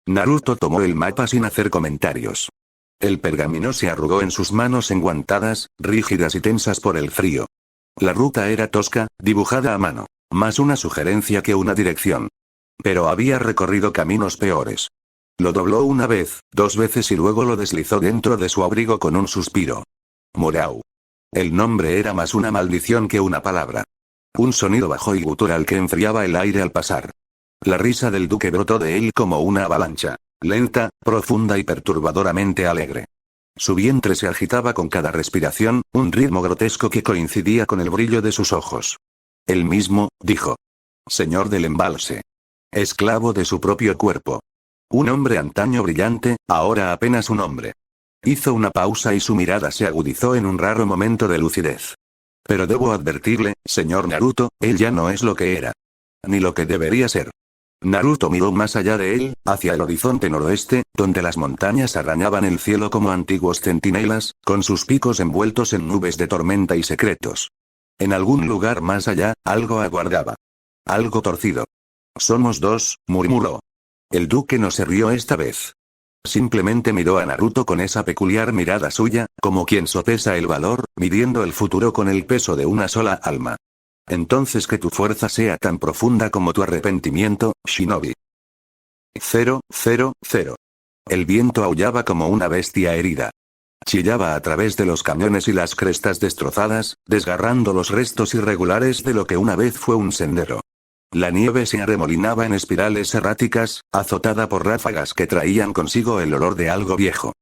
Naruto tomó el mapa sin hacer comentarios. El pergamino se arrugó en sus manos enguantadas, rígidas y tensas por el frío. La ruta era tosca, dibujada a mano. Más una sugerencia que una dirección. Pero había recorrido caminos peores. Lo dobló una vez, 2 veces y luego lo deslizó dentro de su abrigo con un suspiro. Moreau. El nombre era más una maldición que una palabra. Un sonido bajo y gutural que enfriaba el aire al pasar. La risa del duque brotó de él como una avalancha, lenta, profunda y perturbadoramente alegre. Su vientre se agitaba con cada respiración, un ritmo grotesco que coincidía con el brillo de sus ojos. Él mismo, dijo. Señor del embalse. Esclavo de su propio cuerpo. Un hombre antaño brillante, ahora apenas un hombre. Hizo una pausa y su mirada se agudizó en un raro momento de lucidez. Pero debo advertirle, señor Naruto, él ya no es lo que era. Ni lo que debería ser. Naruto miró más allá de él, hacia el horizonte noroeste, donde las montañas arañaban el cielo como antiguos centinelas, con sus picos envueltos en nubes de tormenta y secretos. En algún lugar más allá, algo aguardaba. Algo torcido. Somos dos, murmuró. El duque no se rió esta vez. Simplemente miró a Naruto con esa peculiar mirada suya, como quien sopesa el valor, midiendo el futuro con el peso de una sola alma. Entonces que tu fuerza sea tan profunda como tu arrepentimiento, Shinobi. 000. El viento aullaba como una bestia herida. Chillaba a través de los cañones y las crestas destrozadas, desgarrando los restos irregulares de lo que una vez fue un sendero. La nieve se arremolinaba en espirales erráticas, azotada por ráfagas que traían consigo el olor de algo viejo.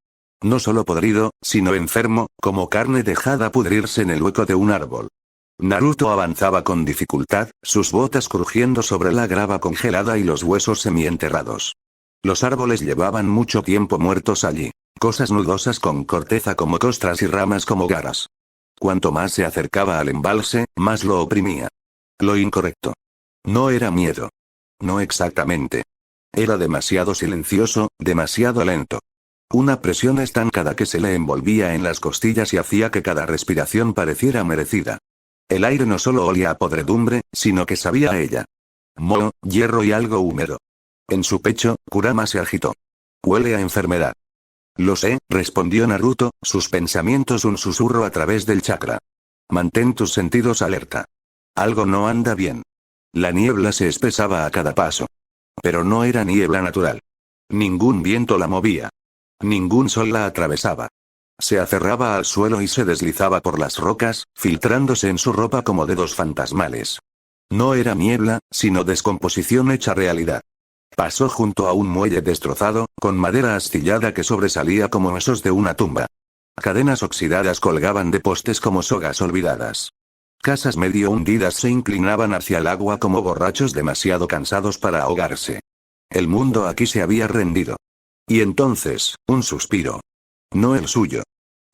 No solo podrido, sino enfermo, como carne dejada pudrirse en el hueco de un árbol. Naruto avanzaba con dificultad, sus botas crujiendo sobre la grava congelada y los huesos semienterrados. Los árboles llevaban mucho tiempo muertos allí. Cosas nudosas con corteza como costras y ramas como garras. Cuanto más se acercaba al embalse, más lo oprimía. Lo incorrecto. No era miedo. No exactamente. Era demasiado silencioso, demasiado lento. Una presión estancada que se le envolvía en las costillas y hacía que cada respiración pareciera merecida. El aire no solo olía a podredumbre, sino que sabía a ella. Moho, hierro y algo húmedo. En su pecho, Kurama se agitó. Huele a enfermedad. Lo sé, respondió Naruto, sus pensamientos un susurro a través del chakra. Mantén tus sentidos alerta. Algo no anda bien. La niebla se espesaba a cada paso. Pero no era niebla natural. Ningún viento la movía. Ningún sol la atravesaba. Se aferraba al suelo y se deslizaba por las rocas, filtrándose en su ropa como dedos fantasmales. No era niebla, sino descomposición hecha realidad. Pasó junto a un muelle destrozado, con madera astillada que sobresalía como huesos de una tumba. Cadenas oxidadas colgaban de postes como sogas olvidadas. Casas medio hundidas se inclinaban hacia el agua como borrachos demasiado cansados para ahogarse. El mundo aquí se había rendido. Y entonces, un suspiro. No el suyo.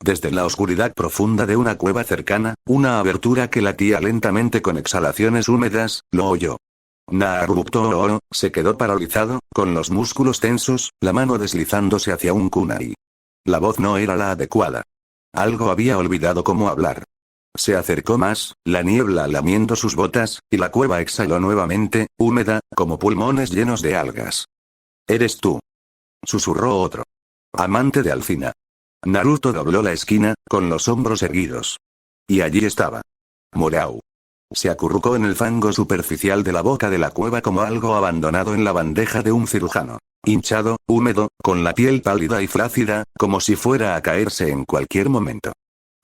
Desde la oscuridad profunda de una cueva cercana, una abertura que latía lentamente con exhalaciones húmedas, lo oyó. Naruto se quedó paralizado, con los músculos tensos, la mano deslizándose hacia un kunai. La voz no era la adecuada. Algo había olvidado cómo hablar. Se acercó más, la niebla lamiendo sus botas, y la cueva exhaló nuevamente, húmeda, como pulmones llenos de algas. «Eres tú», susurró otro. «Amante de Alcina». Naruto dobló la esquina, con los hombros erguidos. Y allí estaba. Moreau. Se acurrucó en el fango superficial de la boca de la cueva como algo abandonado en la bandeja de un cirujano. Hinchado, húmedo, con la piel pálida y flácida, como si fuera a caerse en cualquier momento.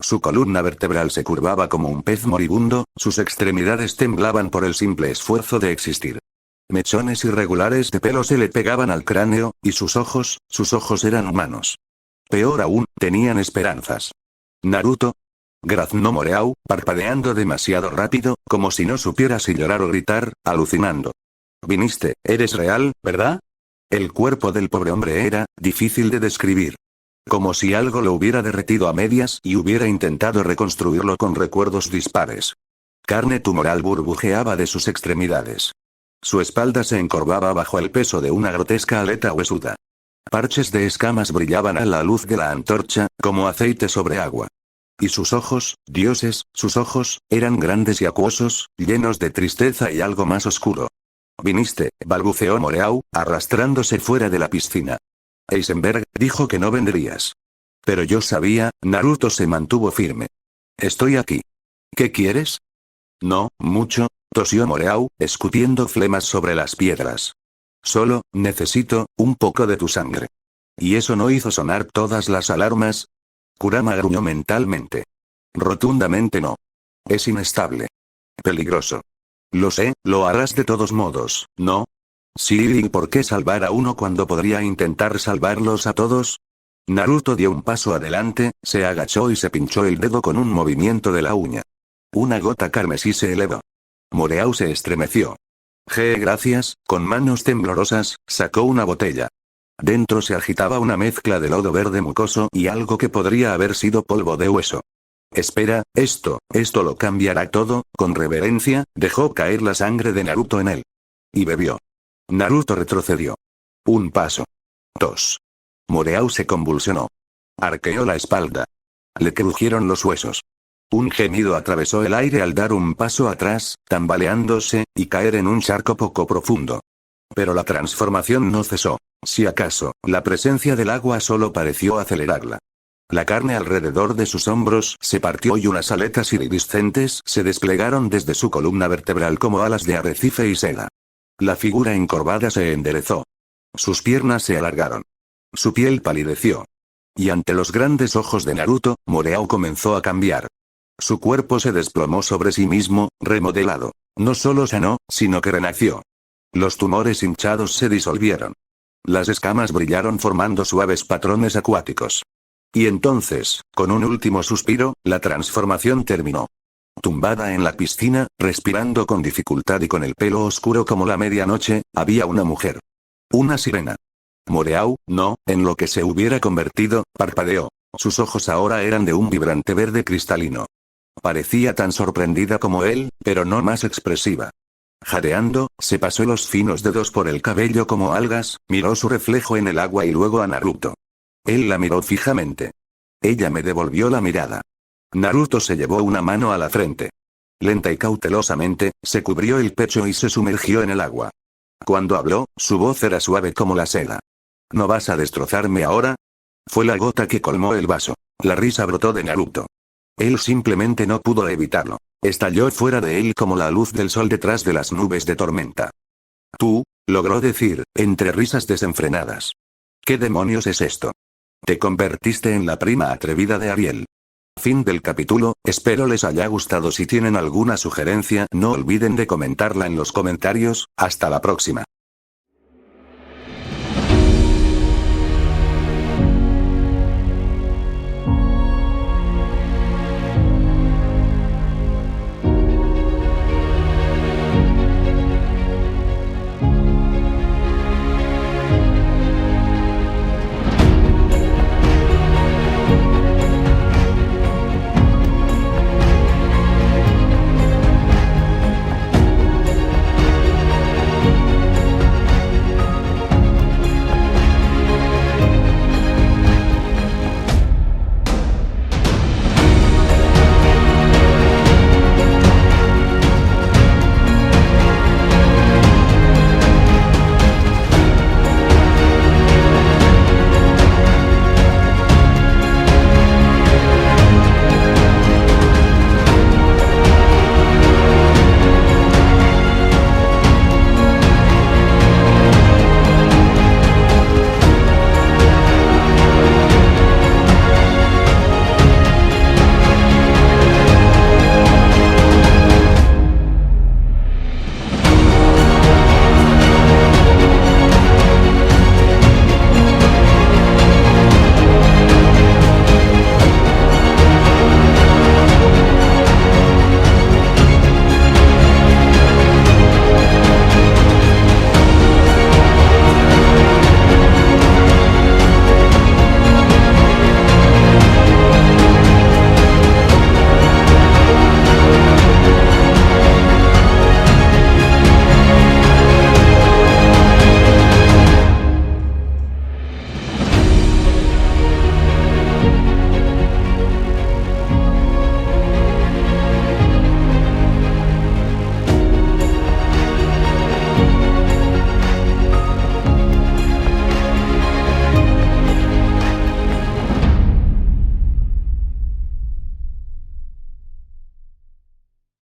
Su columna vertebral se curvaba como un pez moribundo, sus extremidades temblaban por el simple esfuerzo de existir. Mechones irregulares de pelo se le pegaban al cráneo, y sus ojos eran humanos. Peor aún, tenían esperanzas. Naruto. Graznó Moreau, parpadeando demasiado rápido, como si no supiera si llorar o gritar, alucinando. Viniste, eres real, ¿verdad? El cuerpo del pobre hombre era difícil de describir. Como si algo lo hubiera derretido a medias y hubiera intentado reconstruirlo con recuerdos dispares. Carne tumoral burbujeaba de sus extremidades. Su espalda se encorvaba bajo el peso de una grotesca aleta huesuda. Parches de escamas brillaban a la luz de la antorcha, como aceite sobre agua. Y sus ojos, dioses, sus ojos, eran grandes y acuosos, llenos de tristeza y algo más oscuro. Viniste, balbuceó Moreau, arrastrándose fuera de la piscina. Heisenberg dijo que no vendrías. Pero yo sabía, Naruto se mantuvo firme. Estoy aquí. ¿Qué quieres? No, mucho, tosió Moreau, escupiendo flemas sobre las piedras. Solo, necesito, un poco de tu sangre. ¿Y eso no hizo sonar todas las alarmas? Kurama gruñó mentalmente. Rotundamente no. Es inestable. Peligroso. Lo sé, lo harás de todos modos, ¿no? Sí, ¿y por qué salvar a uno cuando podría intentar salvarlos a todos? Naruto dio un paso adelante, se agachó y se pinchó el dedo con un movimiento de la uña. Una gota carmesí se elevó. Moreau se estremeció. Gracias, con manos temblorosas, sacó una botella. Dentro se agitaba una mezcla de lodo verde mucoso y algo que podría haber sido polvo de hueso. Espera, esto lo cambiará todo. Con reverencia, dejó caer la sangre de Naruto en él. Y bebió. Naruto retrocedió. Un paso. 2. Moreau se convulsionó. Arqueó la espalda. Le crujieron los huesos. Un gemido atravesó el aire al dar un paso atrás, tambaleándose, y caer en un charco poco profundo. Pero la transformación no cesó. Si acaso, la presencia del agua solo pareció acelerarla. La carne alrededor de sus hombros se partió y unas aletas iridiscentes se desplegaron desde su columna vertebral como alas de arrecife y seda. La figura encorvada se enderezó. Sus piernas se alargaron. Su piel palideció. Y ante los grandes ojos de Naruto, Moreau comenzó a cambiar. Su cuerpo se desplomó sobre sí mismo, remodelado. No solo sanó, sino que renació. Los tumores hinchados se disolvieron. Las escamas brillaron formando suaves patrones acuáticos. Y entonces, con un último suspiro, la transformación terminó. Tumbada en la piscina, respirando con dificultad y con el pelo oscuro como la medianoche, había una mujer. Una sirena. Moreau, no, en lo que se hubiera convertido, parpadeó. Sus ojos ahora eran de un vibrante verde cristalino. Parecía tan sorprendida como él, pero no más expresiva. Jadeando, se pasó los finos dedos por el cabello como algas, miró su reflejo en el agua y luego a Naruto. Él la miró fijamente. Ella me devolvió la mirada. Naruto se llevó una mano a la frente. Lenta y cautelosamente, se cubrió el pecho y se sumergió en el agua. Cuando habló, su voz era suave como la seda. ¿No vas a destrozarme ahora? Fue la gota que colmó el vaso. La risa brotó de Naruto. Él simplemente no pudo evitarlo. Estalló fuera de él como la luz del sol detrás de las nubes de tormenta. Tú, logró decir, entre risas desenfrenadas. ¿Qué demonios es esto? Te convertiste en la prima atrevida de Ariel. Fin del capítulo, espero les haya gustado. Si tienen alguna sugerencia, no olviden de comentarla en los comentarios. Hasta la próxima.